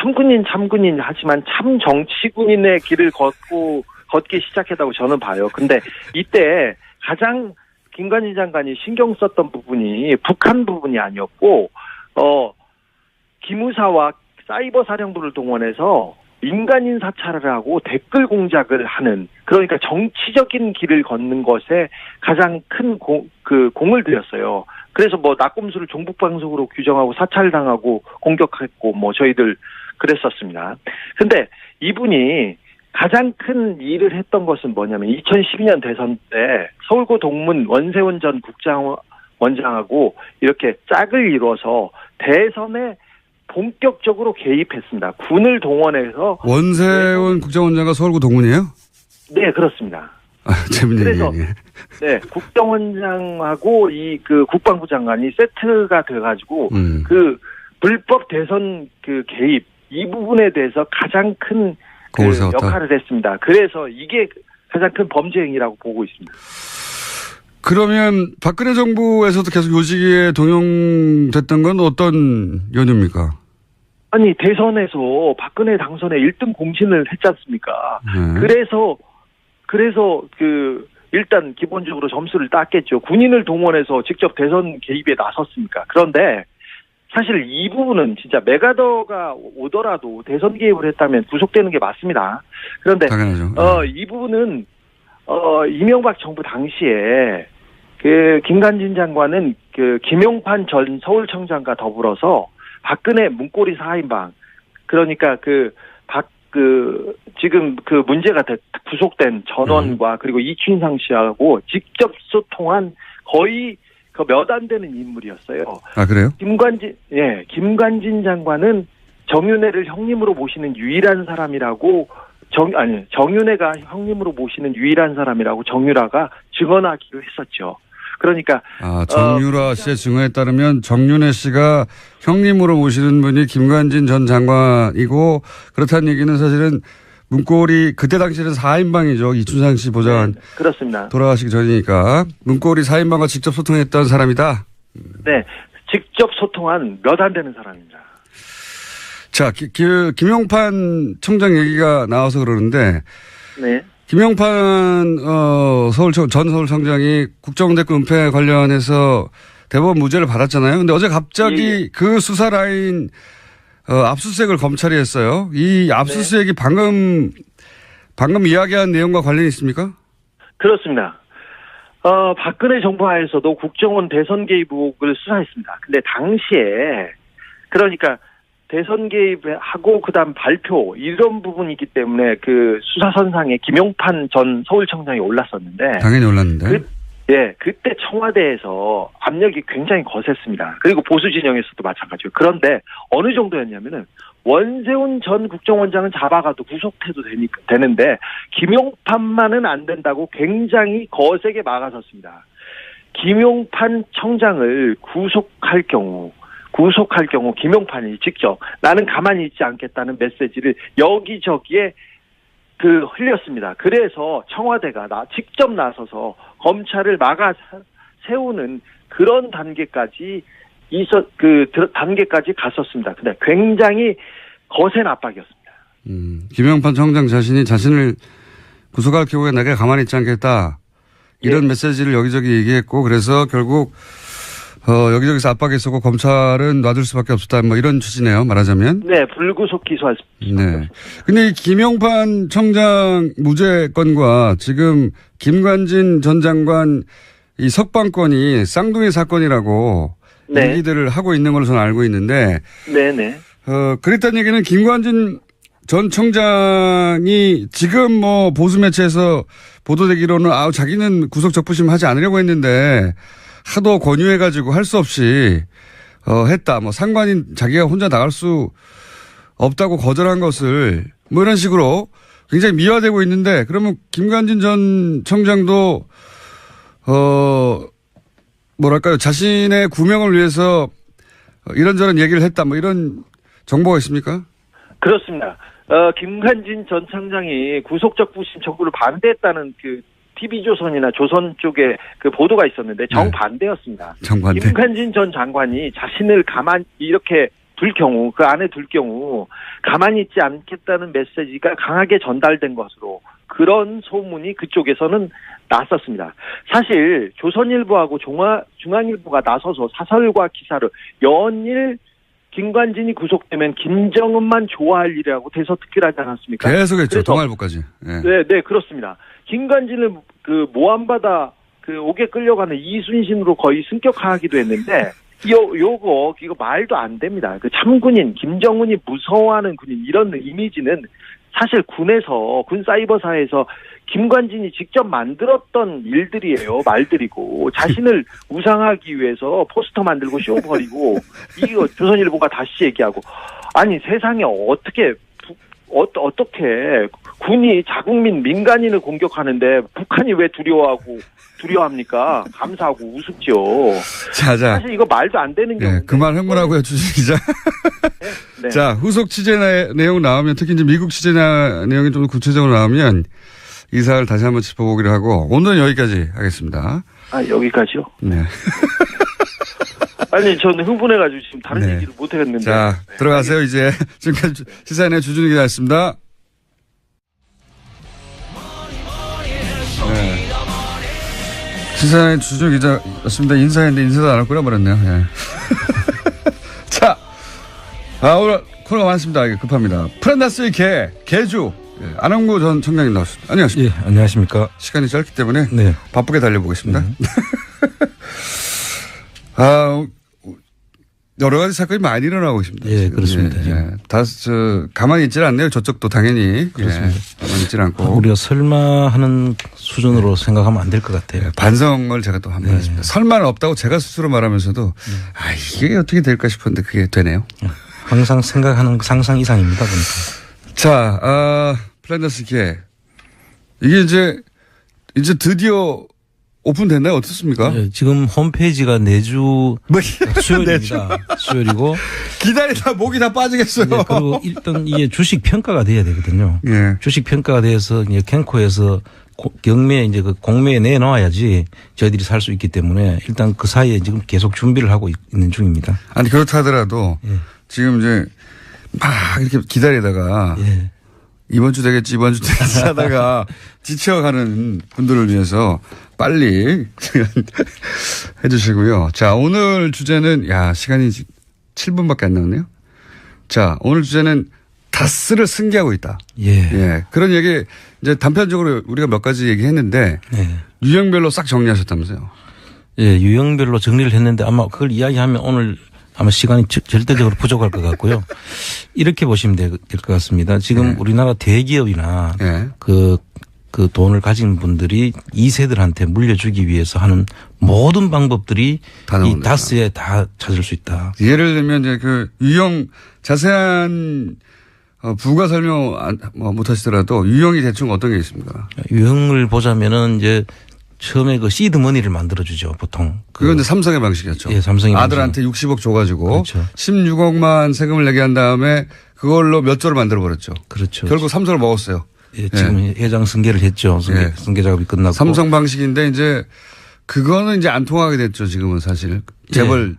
참군인 하지만 참 정치군인의 길을 걷기 시작했다고 저는 봐요. 근데 이때 가장 김관진 장관이 신경 썼던 부분이 북한 부분이 아니었고, 기무사와 사이버 사령부를 동원해서 민간인 사찰을 하고 댓글 공작을 하는, 그러니까 정치적인 길을 걷는 것에 가장 큰 공을 들였어요. 그래서 뭐 낙곰수를 종북방송으로 규정하고 사찰당하고 공격했고 뭐 저희들 그랬었습니다. 근데 이분이 가장 큰 일을 했던 것은 뭐냐면 2012년 대선 때 서울고 동문 원세훈 전 국정원장하고 이렇게 짝을 이뤄서 대선에 본격적으로 개입했습니다. 군을 동원해서. 원세훈 국정원장과 서울고 동문이에요? 네, 그렇습니다. 재밌는 그래서 얘기네. 네, 국정원장하고 이 그 국방부 장관이 세트가 돼가지고 그 불법 대선 그 개입 이 부분에 대해서 가장 큰 그 역할을 했습니다. 그래서 이게 가장 큰 범죄 행위라고 보고 있습니다. 그러면 박근혜 정부에서도 계속 요직에 동용됐던 건 어떤 연유입니까? 아니, 대선에서 박근혜 당선에 1등 공신을 했지 않습니까? 그래서 일단 기본적으로 점수를 땄겠죠. 군인을 동원해서 직접 대선 개입에 나섰습니까? 그런데 사실 이 부분은 진짜 메가더가 오더라도 대선 개입을 했다면 구속되는 게 맞습니다. 그런데 당연하죠. 이 부분은 이명박 정부 당시에 그 김관진 장관은 그 김용판 전 서울청장과 더불어서 박근혜 문고리 4인방, 그러니까 지금 그 문제가 구속된 전원과 그리고 이춘상 씨하고 직접 소통한 거의 몇 안 되는 인물이었어요. 아, 그래요? 김관진 장관은 정윤회를 형님으로 모시는 유일한 사람이라고 정윤회가 형님으로 모시는 유일한 사람이라고 정유라가 증언하기로 했었죠. 그러니까 정유라 씨의 증언에 따르면 정윤회 씨가 형님으로 모시는 분이 김관진 전 장관이고, 그렇다는 얘기는 사실은 문고리 그때 당시에는 4인방이죠. 이춘상 씨 보좌관. 네, 그렇습니다. 돌아가시기 전이니까 문고리 4인방과 직접 소통했던 사람이다. 네, 직접 소통한 몇 안 되는 사람입니다. 자, 김용판 청장 얘기가 나와서 그러는데, 네. 김용판 전 서울청장이 국정대권 은폐 관련해서 대법원 무죄를 받았잖아요. 근데 어제 갑자기 그 수사 라인 압수수색을 검찰이 했어요. 이 압수수색이 방금 이야기한 내용과 관련이 있습니까? 그렇습니다. 박근혜 정부 하에서도 국정원 대선 개입 의혹을 수사했습니다. 근데 당시에 그러니까 대선 개입하고 그다음 발표 이런 부분이기 때문에 그 수사선상에 김용판 전 서울청장이 올랐었는데, 당연히 올랐는데. 그때 청와대에서 압력이 굉장히 거셌습니다. 그리고 보수 진영에서도 마찬가지고. 그런데 어느 정도였냐면은 원세훈 전 국정원장은 잡아가도 구속해도 되는데 김용판만은 안 된다고 굉장히 거세게 막아섰습니다. 김용판 청장을 구속할 경우 김용판이 직접 나는 가만히 있지 않겠다는 메시지를 여기저기에 흘렸습니다. 그래서 청와대가 직접 나서서 검찰을 막아 세우는 그런 단계까지 단계까지 갔었습니다. 근데 굉장히 거센 압박이었습니다. 김용판 청장 자신을 구속할 경우에 내가 가만히 있지 않겠다. 이런 메시지를 여기저기 얘기했고, 그래서 결국 여기저기서 압박이 있었고 검찰은 놔둘 수밖에 없었다. 뭐 이런 취지네요. 말하자면. 네, 불구속 기소할 수 있습니다. 네. 근데 이 김용판 청장 무죄 건과 지금 김관진 전 장관 이 석방건이 쌍둥이 사건이라고 얘기들을 하고 있는 걸로 저는 알고 있는데. 네네. 그랬다는 얘기는 김관진 전 청장이 지금 뭐 보수 매체에서 보도되기로는 자기는 구속 적부심 하지 않으려고 했는데 하도 권유해가지고 할 수 없이 했다. 뭐 상관인 자기가 혼자 나갈 수 없다고 거절한 것을 뭐 이런 식으로 굉장히 미화되고 있는데, 그러면 김관진 전 청장도 뭐랄까요, 자신의 구명을 위해서 이런저런 얘기를 했다. 뭐 이런 정보가 있습니까? 그렇습니다. 김관진 전 청장이 구속적부심 청구를 반대했다는 TV조선이나 조선 쪽에 보도가 있었는데 정반대였습니다. 정반대. 김관진 전 장관이 자신을 이렇게 그 안에 둘 경우 가만히 있지 않겠다는 메시지가 강하게 전달된 것으로 그런 소문이 그쪽에서는 났었습니다. 사실 조선일보하고 중앙일보가 나서서 사설과 기사를 연일 김관진이 구속되면 김정은만 좋아할 일이라고 대서특필하지 않았습니까? 계속했죠. 그래서 동아일보까지. 예. 네, 그렇습니다. 김관진을 그 모함받아 그 옥에 끌려가는 이순신으로 거의 승격하기도 했는데 이거 말도 안 됩니다. 그 참군인 김정은이 무서워하는 군인 이런 이미지는 사실 군에서 군 사이버사에서 김관진이 직접 만들었던 일들이에요. 말들이고 자신을 우상하기 위해서 포스터 만들고 쇼 벌이고 이거 조선일보가 다시 얘기하고 아니 세상에 어떻게 군이 자국민 민간인을 공격하는데 북한이 왜 두려워합니까? 감사하고 우습죠. 자. 사실 이거 말도 안 되는 경우. 네, 그만 흥분하고요, 주진 기자. 네. 자, 후속 취재 내용 나오면 특히 이제 미국 취재 내용이 좀 구체적으로 나오면 이 사를 다시 한번 짚어보기로 하고 오늘은 여기까지 하겠습니다. 여기까지요? 네. 아니, 저는 흥분해가지고 지금 다른 네. 얘기를 못 하겠는데. 자, 들어가세요, 이제. 지금까지 시사인의 주준희 기자였습니다. 네. 시사인의 주준희 기자였습니다. 인사했는데 인사도 안 할 거라 말했네요. 예. 자, 오늘 코너가 많습니다. 이게 급합니다. 프란다스의 개주. 예, 안홍구 전 청장님 나왔습니다. 안녕하십니까. 예, 안녕하십니까. 시간이 짧기 때문에 네. 바쁘게 달려보겠습니다. 여러 가지 사건이 많이 일어나고 있습니다. 예, 지금. 그렇습니다. 예. 가만히 있질 않네요. 저쪽도 당연히. 그렇습니다. 예, 가만히 있질 않고. 우리가 설마 하는 수준으로 생각하면 안 될 것 같아요. 반성을 제가 또 한번 했습니다. 설마는 없다고 제가 스스로 말하면서도 이게 어떻게 될까 싶었는데 그게 되네요. 항상 생각하는 상상 이상입니다. 보니까. 자, 플랜더스 개. 이게 이제 드디어 오픈됐나요? 어떻습니까? 예, 지금 홈페이지가 내주 수요일입니다. 수요일이고. 기다리다 목이 다 빠지겠어요. 예, 그리고 일단 이게 주식 평가가 돼야 되거든요. 예. 주식 평가가 돼서 이제 캔코에서 경매에 이제 그 공매에 내놓아야지 저희들이 살 수 있기 때문에 일단 그 사이에 지금 계속 준비를 하고 있는 중입니다. 아니, 그렇다 하더라도 예. 지금 이제 막 이렇게 기다리다가 예. 이번 주 되겠지 하다가 지쳐가는 분들을 위해서 빨리 해주시고요. 자, 오늘 주제는 시간이 7분밖에 안 남았네요. 자, 오늘 주제는 다스를 승계하고 있다. 예. 그런 얘기 이제 단편적으로 우리가 몇 가지 얘기했는데 예. 유형별로 싹 정리하셨다면서요. 예, 유형별로 정리를 했는데 아마 그걸 이야기하면 오늘 아마 시간이 절대적으로 부족할 것 같고요. 이렇게 보시면 될 것 같습니다. 지금 우리나라 대기업이나 그 돈을 가진 분들이 2세들한테 물려주기 위해서 하는 모든 방법들이 이 다스에 다 찾을 수 있다. 예를 들면 이제 그 유형 자세한 부가 설명 못 하시더라도 유형이 대충 어떤 게 있습니까? 유형을 보자면은 이제 처음에 그 시드머니를 만들어주죠, 보통. 그건 이제 삼성의 방식이었죠. 예, 삼성의 아들한테 60억 줘가지고. 그렇죠. 16억만 세금을 내게 한 다음에 그걸로 몇 조를 만들어버렸죠. 그렇죠. 결국 삼성을 먹었어요. 예, 지금 회장 승계를 했죠. 승계 작업이 끝났고. 삼성 방식인데 이제 그거는 이제 안 통하게 됐죠, 지금은 사실. 재벌.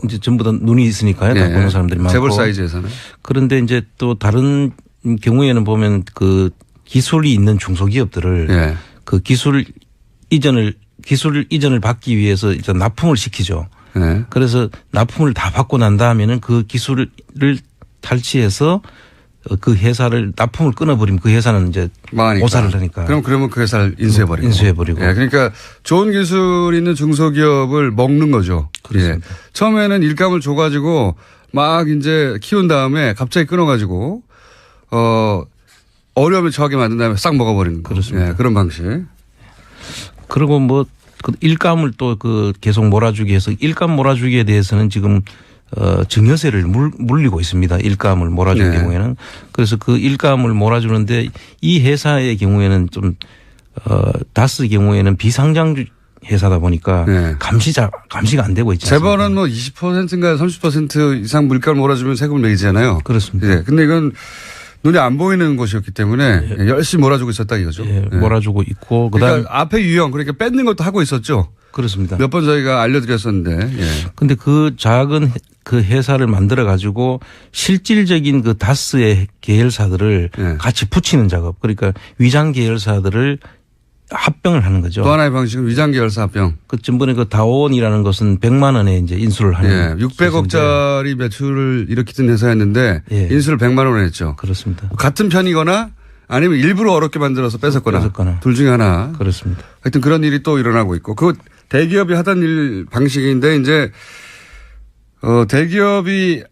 이제 전부 다 눈이 있으니까요. 다 보는 사람들이 많고. 재벌 사이즈에서는. 그런데 이제 또 다른 경우에는 보면 그 기술이 있는 중소기업들을 그 기술 이전을 받기 위해서 이제 납품을 시키죠. 그래서 납품을 다 받고 난 다음에는 그 기술을 탈취해서 그 회사를 납품을 끊어버리면 그 회사는 이제 망하니까. 오사를 하니까. 그러면 그 회사를 인수해버리고. 예, 그러니까 좋은 기술 있는 중소기업을 먹는 거죠. 그렇습니다. 예. 처음에는 일감을 줘가지고 막 이제 키운 다음에 갑자기 끊어가지고 어려움을 처하게 만든 다음에 싹 먹어버리는 거. 그렇습니다. 예, 그런 방식. 그리고 뭐 그 일감을 또 그 계속 몰아주기 해서 일감 몰아주기에 대해서는 지금 증여세를 물리고 있습니다. 일감을 몰아줄 경우에는. 그래서 그 일감을 몰아주는데 이 회사의 경우에는 좀 다스 경우에는 비상장 회사다 보니까 감시가 안 되고 있지 않습니까? 재벌은 뭐 20%인가 30% 이상 물가를 몰아주면 세금을 매기잖아요. 그렇습니다. 예. 근데 이건 눈에 안 보이는 곳이었기 때문에 열심히 몰아주고 있었다 이거죠. 몰아주고 있고. 그러니까 앞에 유형 그러니까 뺏는 것도 하고 있었죠. 그렇습니다. 몇 번 저희가 알려드렸었는데. 근데 그 작은 그 회사를 만들어 가지고 실질적인 그 다스의 계열사들을 같이 붙이는 작업. 그러니까 위장 계열사들을 합병을 하는 거죠. 또 하나의 방식은 위장 계열사 합병. 그 전번에 그 다원이라는 것은 100만 원에 이제 인수를 하는. 예, 600억짜리 매출을 일으키던 회사였는데 예. 인수를 100만 원에 했죠. 그렇습니다. 같은 편이거나 아니면 일부러 어렵게 만들어서 뺏었거나 둘 중에 하나. 그렇습니다. 하여튼 그런 일이 또 일어나고 있고 그 대기업이 하던 일 방식인데 이제 대기업이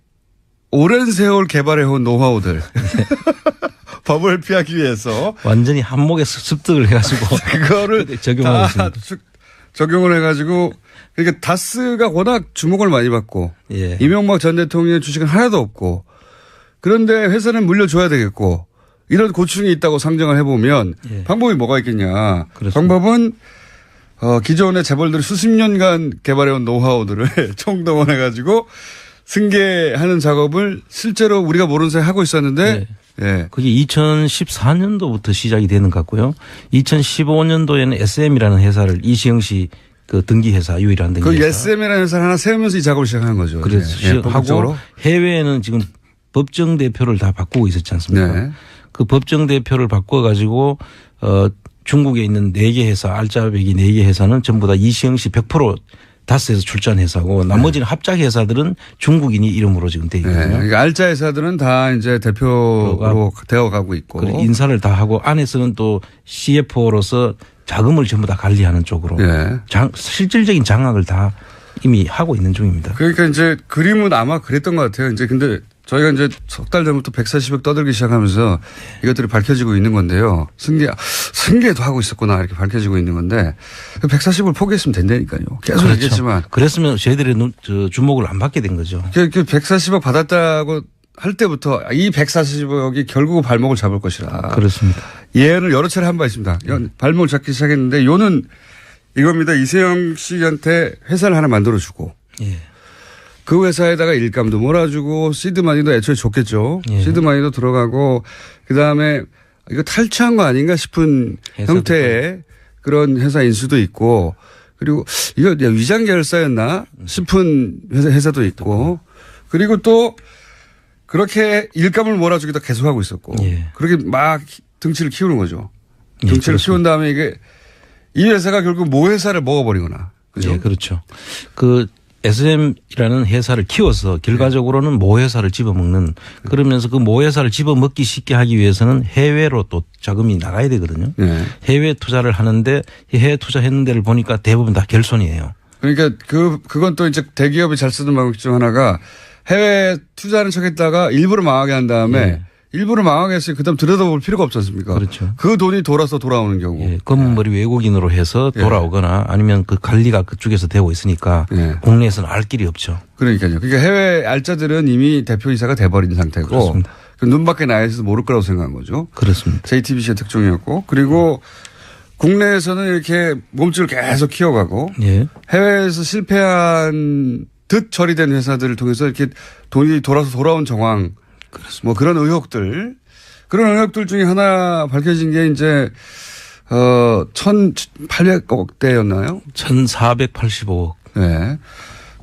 오랜 세월 개발해온 노하우들. 법을 피하기 위해서 완전히 한목에 습득을 해가지고 그거를 적용하고 있습니다. 적용을 해가지고 그러니까 다스가 워낙 주목을 많이 받고 예. 이명박 전 대통령의 주식은 하나도 없고 그런데 회사는 물려줘야 되겠고 이런 고충이 있다고 상정을 해보면 예. 방법이 뭐가 있겠냐. 그렇습니다. 방법은 기존의 재벌들이 수십 년간 개발해온 노하우들을 총동원해가지고 승계하는 작업을 실제로 우리가 모르는 사이에 하고 있었는데 예. 그게 2014년도부터 시작이 되는 것 같고요. 2015년도에는 SM이라는 회사를 이시영 씨 그 등기회사 유일한 그 등기회사. SM이라는 회사를 하나 세우면서 이 작업을 시작한 거죠. 그래서 예, 하고 해외에는 지금 법정 대표를 다 바꾸고 있었지 않습니까? 네. 그 법정 대표를 바꿔가지고 중국에 있는 4개 회사 알짜배기 4개 회사는 전부 다 이시영 씨 100% 다스에서 출자한 회사고 나머지는 합작 회사들은 중국인이 이름으로 지금 돼 있거든요. 네. 그러니까 알짜 회사들은 다 이제 대표로 되어가고 있고. 그리고 인사를 다 하고 안에서는 또 CFO로서 자금을 전부 다 관리하는 쪽으로 네. 실질적인 장악을 다 이미 하고 있는 중입니다. 그러니까 이제 그림은 아마 그랬던 것 같아요. 이제 근데 저희가 이제 석 달 전부터 140억 떠들기 시작하면서 이것들이 밝혀지고 있는 건데요. 승계도 하고 있었구나 이렇게 밝혀지고 있는 건데 140을 포기했으면 된다니까요. 계속 그렇죠. 얘기했지만. 그랬으면 저희들의 주목을 안 받게 된 거죠. 140억 받았다고 할 때부터 이 140억이 결국 발목을 잡을 것이라. 그렇습니다. 예언을 여러 차례 한 바 있습니다. 발목을 잡기 시작했는데 요는 이겁니다. 이세영 씨한테 회사를 하나 만들어주고. 예. 그 회사에다가 일감도 몰아주고 시드마니도 애초에 줬겠죠. 예. 시드마니도 들어가고 그다음에 이거 탈취한 거 아닌가 싶은 형태의 그런 회사 인수도 있고 그리고 이거 위장 계열사였나 싶은 회사도 있고 그리고 또 그렇게 일감을 몰아주기도 계속하고 있었고 예. 그렇게 막 등치를 키우는 거죠. 예, 등치를 그렇습니다. 키운 다음에 이게 이 회사가 결국 모 회사를 먹어버리거나 그죠? 예, 그렇죠. 그 SM이라는 회사를 키워서 결과적으로는 모 회사를 집어먹는 그러면서 그 모 회사를 집어먹기 쉽게 하기 위해서는 해외로 또 자금이 나가야 되거든요. 네. 해외 투자를 하는데 해외 투자했는 데를 보니까 대부분 다 결손이에요. 그러니까 그건 또 이제 대기업이 잘 쓰는 방법 중 하나가 해외 투자하는 척 했다가 일부러 망하게 한 다음에 예. 일부러 망하게 했으니 그다음 들여다볼 필요가 없지 않습니까? 그렇죠. 그 돈이 돌아서 돌아오는 경우. 예, 검은 머리 외국인으로 해서 돌아오거나 아니면 그 관리가 그쪽에서 되고 있으니까 예. 국내에서는 알 길이 없죠. 그러니까요. 그러니까 해외 알짜들은 이미 대표이사가 돼버린 상태고 그렇습니다. 눈 밖에 나야 있어서 모를 거라고 생각한 거죠. 그렇습니다. JTBC의 특종이었고 그리고 국내에서는 이렇게 몸집을 계속 키워가고 예. 해외에서 실패한 듯 처리된 회사들을 통해서 이렇게 돈이 돌아서 돌아온 정황 뭐 그런 의혹들 중에 하나 밝혀진 게 이제 1,800억대였나요? 1,485억. 네.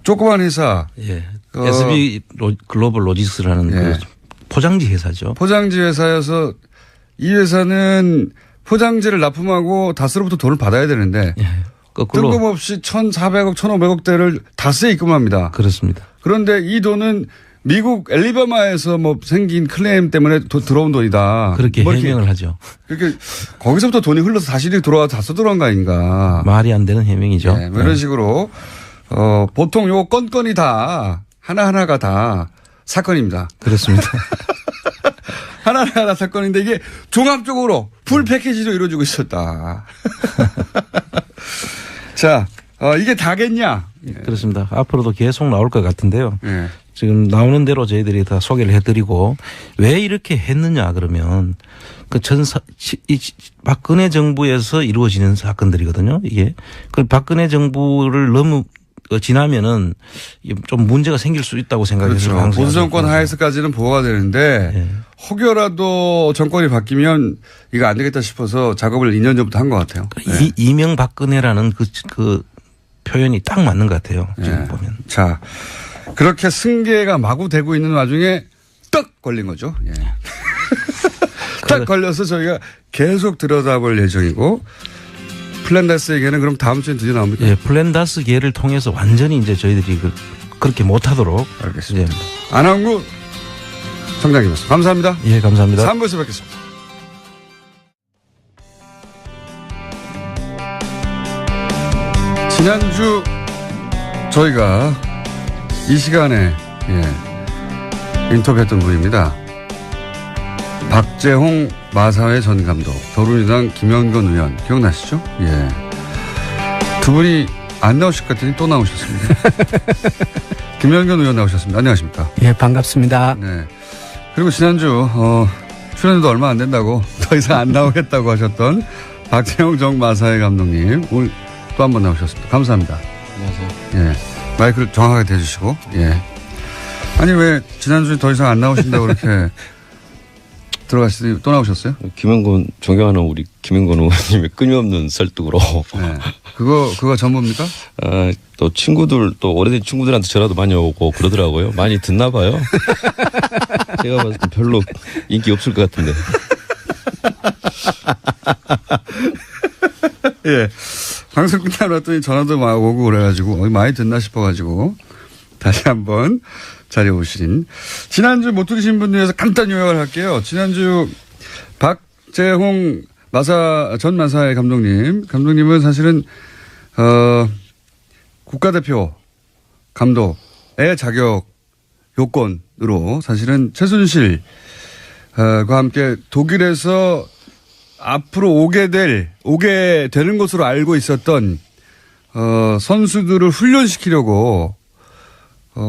조그만 회사. 예. SB 글로벌 로지스라는 예. 그 포장지 회사죠. 포장지 회사여서 이 회사는 포장지를 납품하고 다스로부터 돈을 받아야 되는데 예. 거꾸로. 뜬금없이 1,400억, 1,500억대를 다스에 입금합니다. 그렇습니다. 그런데 이 돈은 미국 엘리바마에서 뭐 생긴 클레임 때문에 들어온 돈이다. 그렇게 뭐 해명을 하죠. 그렇게 거기서부터 돈이 흘러서 다시 돌아와 다 써들어간 거 아닌가. 말이 안 되는 해명이죠. 네, 뭐 이런 식으로 보통 요 건건이 다 하나하나가 다 사건입니다. 그렇습니다. 하나하나 사건인데 이게 종합적으로 풀 패키지로 이루어지고 있었다. 자, 이게 다겠냐? 그렇습니다. 앞으로도 계속 나올 것 같은데요. 예. 지금 나오는 대로 저희들이 다 소개를 해드리고 왜 이렇게 했느냐 그러면 그 박근혜 정부에서 이루어지는 사건들이거든요. 이게 그 박근혜 정부를 너무 지나면은 좀 문제가 생길 수 있다고 생각해서 그렇죠. 보수 정권 하에서까지는 보호가 되는데 네. 혹여라도 정권이 바뀌면 이거 안 되겠다 싶어서 작업을 2년 전부터 한 것 같아요. 네. 이명박근혜라는 그 표현이 딱 맞는 것 같아요. 지금 네. 보면. 자, 그렇게 승계가 마구 되고 있는 와중에 떡 걸린 거죠. 예. 딱 걸려서 저희가 계속 들여다볼 예정이고 플란다스에게는 그럼 다음 주에 드디어 나옵니까? 예, 플랜다스계를 통해서 완전히 이제 저희들이 그렇게 못하도록. 알겠습니다. 안항구 청장님이었습니다. 감사합니다. 예, 감사합니다. 3부에서 뵙겠습니다. 지난주 저희가 이 시간에 인터뷰했던 분입니다. 박재홍 마사회 전 감독, 더불어민주당 김영건 의원 기억나시죠? 예. 두 분이 안 나오실 것 같더니 또 나오셨습니다. 김영건 의원 나오셨습니다. 안녕하십니까? 예, 반갑습니다. 네. 그리고 지난주 출연료도 얼마 안 된다고 더 이상 안 나오겠다고 하셨던 박재홍 정 마사회 감독님 오늘 또 한 번 나오셨습니다. 감사합니다. 안녕하세요. 예. 마이크를 정확하게 대주시고, 예. 아니, 왜 지난주에 더 이상 안 나오신다고 그렇게 들어가시더니 또 나오셨어요? 김영건, 존경하는 우리 김영건 의원님의 끊임없는 설득으로. 네. 그거 전부입니까? 또 친구들, 또 오래된 친구들한테 전화도 많이 오고 그러더라고요. 많이 듣나 봐요. 제가 봤을 때 별로 인기 없을 것 같은데. 예. 방송 끝나고 났더니 전화도 막 오고 그래가지고 많이 듣나 싶어가지고 다시 한번 자리에 오신. 지난주 못 들으신 분들 위해서 간단 요약을 할게요. 지난주 박재홍 전 마사회 감독님은 사실은 국가대표 감독의 자격 요건으로 사실은 최순실과 함께 독일에서 앞으로 오게 되는 것으로 알고 있었던 선수들을 훈련시키려고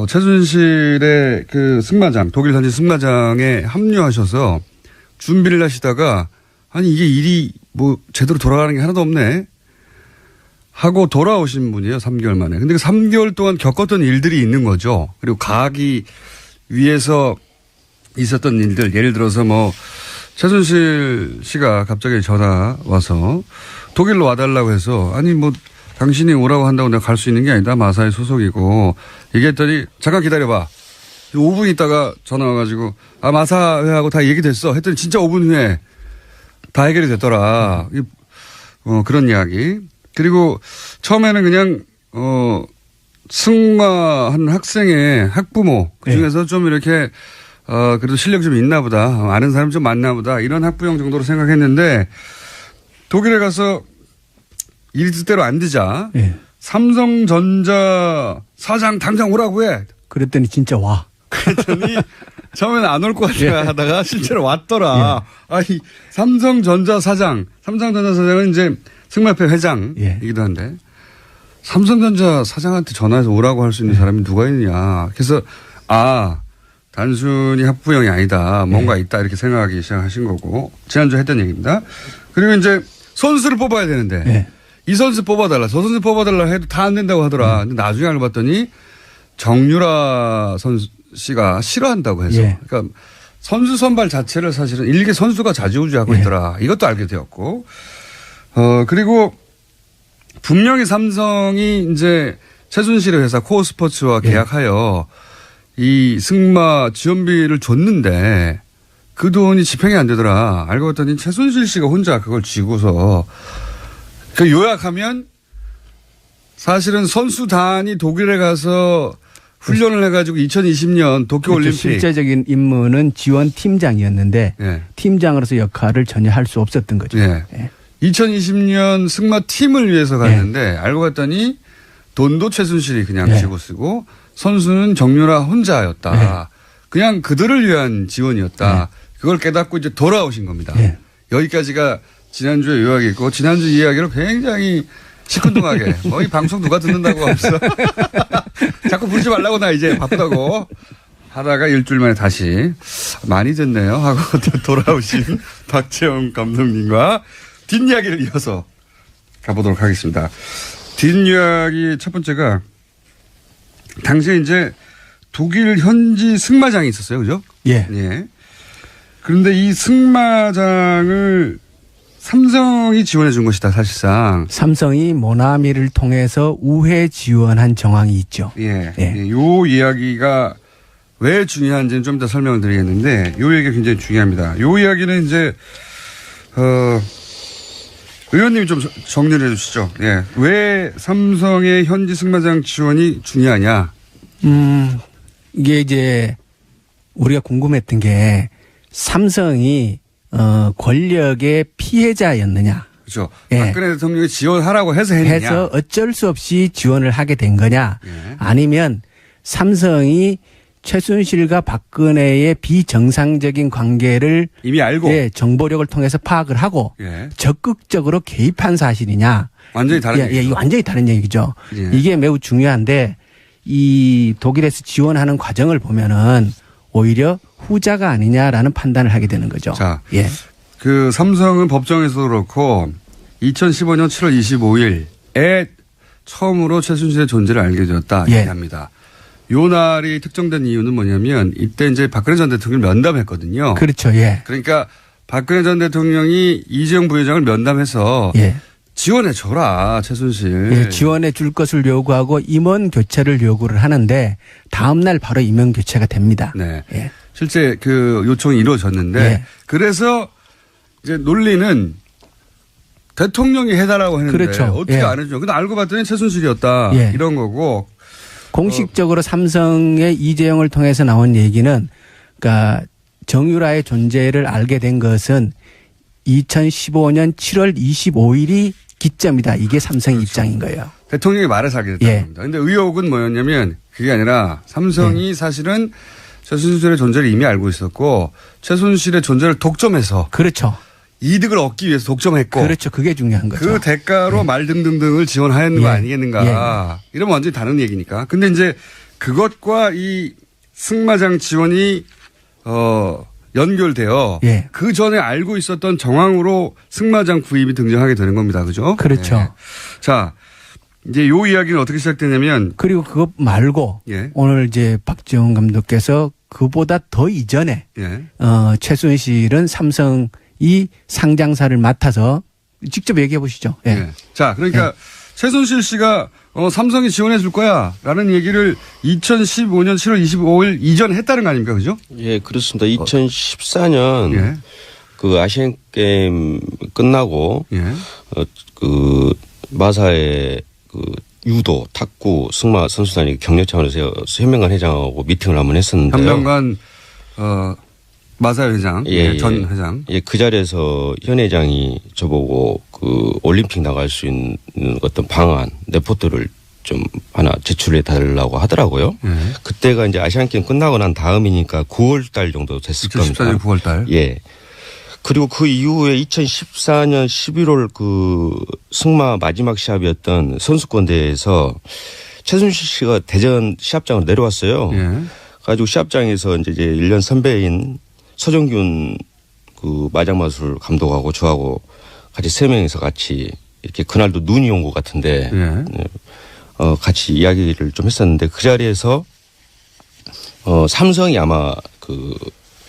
최순실의 그 승마장, 독일 현지 승마장에 합류하셔서 준비를 하시다가 아니 이게 일이 뭐 제대로 돌아가는 게 하나도 없네 하고 돌아오신 분이에요. 3개월 만에. 근데 그 3개월 동안 겪었던 일들이 있는 거죠. 그리고 가기 위해서 있었던 일들, 예를 들어서 뭐 최순실 씨가 갑자기 전화 와서 독일로 와달라고 해서 아니 뭐 당신이 오라고 한다고 내가 갈 수 있는 게 아니다. 마사회 소속이고 얘기했더니 잠깐 기다려봐. 5분 있다가 전화 와가지고 마사회하고 다 얘기됐어. 했더니 진짜 5분 후에 다 해결이 됐더라. 그런 이야기. 그리고 처음에는 그냥 승마하는 학생의 학부모 그중에서 좀 이렇게 그래도 실력이 좀 있나 보다. 아는 사람 좀 많나 보다. 이런 학부형 정도로 생각했는데 독일에 가서 일이 뜻대로 안 되자 삼성전자 사장 당장 오라고 해. 그랬더니 진짜 와. 그랬더니 처음에는 안 올 것 같아 하다가 실제로 왔더라. 아니 삼성전자 사장은 이제 승마협회 회장이기도 한데 삼성전자 사장한테 전화해서 오라고 할 수 있는 사람이 누가 있느냐. 그래서 단순히 학부형이 아니다. 뭔가 있다. 이렇게 생각하기 시작하신 거고. 지난주에 했던 얘기입니다. 그리고 이제 선수를 뽑아야 되는데 이 선수 뽑아달라. 저 선수 뽑아달라 해도 다 안 된다고 하더라. 근데 나중에 알고 봤더니 정유라 선수 씨가 싫어한다고 해서. 그러니까 선수 선발 자체를 사실은 일개 선수가 좌지우지하고 있더라. 이것도 알게 되었고. 그리고 분명히 삼성이 이제 최순실의 회사 코어스포츠와 계약하여 이 승마 지원비를 줬는데 그 돈이 집행이 안 되더라. 알고 봤더니 최순실 씨가 혼자 그걸 쥐고서 그 요약하면 사실은 선수단이 독일에 가서 훈련을 해가지고 2020년 도쿄올림픽. 실제적인 임무는 지원팀장이었는데 팀장으로서 역할을 전혀 할 수 없었던 거죠. 2020년 승마팀을 위해서 갔는데 알고 봤더니 돈도 최순실이 그냥 쥐고 쓰고 선수는 정유라 혼자였다. 그냥 그들을 위한 지원이었다. 그걸 깨닫고 이제 돌아오신 겁니다. 여기까지가 지난주에 요약이 있고 지난주 이야기를 굉장히 시큰둥하게 이 방송 누가 듣는다고 하면서 자꾸 부르지 말라고 나 이제 바쁘다고 하다가 일주일 만에 다시 많이 듣네요 하고 돌아오신 박재홍 감독님과 뒷이야기를 이어서 가보도록 하겠습니다. 뒷이야기 첫 번째가 당시에 이제 독일 현지 승마장이 있었어요. 그죠? 그런데 이 승마장을 삼성이 지원해 준 것이다, 사실상. 삼성이 모나미를 통해서 우회 지원한 정황이 있죠. 요 이야기가 왜 중요한지는 좀 이따 설명을 드리겠는데 요 얘기가 굉장히 중요합니다. 요 이야기는 이제 의원님이 좀 정리를 해 주시죠. 예. 왜 삼성의 현지 승마장 지원이 중요하냐? 이게 이제 우리가 궁금했던 게 삼성이 권력의 피해자였느냐. 그렇죠. 예. 박근혜 대통령이 지원하라고 해서 했느냐. 해서 어쩔 수 없이 지원을 하게 된 거냐. 예. 아니면 삼성이 최순실과 박근혜의 비정상적인 관계를 이미 알고. 예, 정보력을 통해서 파악을 하고 예. 적극적으로 개입한 사실이냐. 완전히 다른 예, 얘기죠. 이게 완전히 다른 얘기죠. 예. 이게 매우 중요한데 이 독일에서 지원하는 과정을 보면은 오히려 후자가 아니냐라는 판단을 하게 되는 거죠. 자, 예. 그 삼성은 법정에서도 그렇고 2015년 7월 25일에 처음으로 최순실의 존재를 알게 되었다 예. 얘기합니다. 요 날이 특정된 이유는 뭐냐면 이때 이제 박근혜 전 대통령을 면담했거든요. 그렇죠. 예. 그러니까 박근혜 전 대통령이 이재용 부회장을 면담해서 예. 지원해 줘라 최순실. 예, 지원해 줄 것을 요구하고 임원 교체를 요구를 하는데 다음 날 바로 임원 교체가 됩니다. 네. 예. 실제 그 요청이 이루어졌는데 예. 그래서 이제 논리는 대통령이 해달라고 했는데 그렇죠. 어떻게 예. 안 해줘? 근데 알고 봤더니 최순실이었다. 예. 이런 거고. 공식적으로 삼성의 이재용을 통해서 나온 얘기는 그러니까 정유라의 존재를 알게 된 것은 2015년 7월 25일이 기점이다. 이게 삼성의 그렇죠. 입장인 거예요. 대통령이 말해서 알게 됐다는 예. 겁니다. 근데 의혹은 뭐였냐면 그게 아니라 삼성이 사실은 최순실의 존재를 이미 알고 있었고 최순실의 존재를 독점해서 그렇죠. 이득을 얻기 위해서 독점했고 그렇죠. 그게 중요한 거죠. 그 대가로 말 등등등을 지원하는 거 예. 아니겠는가. 이러면 완전히 다른 얘기니까. 근데 이제 그것과 이 승마장 지원이 연결되어 예. 그 전에 알고 있었던 정황으로 승마장 구입이 등장하게 되는 겁니다. 그죠? 그렇죠. 네. 자, 이제 요 이야기는 어떻게 시작되냐면 그리고 그것 말고 예. 오늘 이제 박지원 감독께서 그보다 더 이전에 예. 최순실은 삼성이 상장사를 맡아서 직접 얘기해 보시죠. 예. 예. 자, 그러니까 최순실 씨가 삼성이 지원해 줄 거야 라는 얘기를 2015년 7월 25일 이전에 했다는 거 아닙니까? 그죠? 예, 그렇습니다. 2014년 예. 그 아시안 게임 끝나고 예. 그 마사의 그 유도, 탁구, 승마 선수단이 격려 차원에서 현명관 회장하고 미팅을 한번 했었는데요. 현명관 마사 회장, 예, 전 예. 회장. 예, 그 자리에서 현 회장이 저보고 그 올림픽 나갈 수 있는 어떤 방안, 레포트를 좀 하나 제출해 달라고 하더라고요. 예. 그때가 이제 아시안 게임 끝나고 난 다음이니까 9월 달 정도 됐을 2014년 겁니다. 9월 달. 예. 그리고 그 이후에 2014년 11월 그 승마 마지막 시합이었던 선수권대회에서 최순실 씨가 대전 시합장으로 내려왔어요. 예. 가지고 시합장에서 이제 1년 선배인 서정균 그 마장마술 감독하고 저하고 같이 3명이서 같이 이렇게 그날도 눈이 온 것 같은데 예. 같이 이야기를 좀 했었는데 그 자리에서 삼성이 아마 그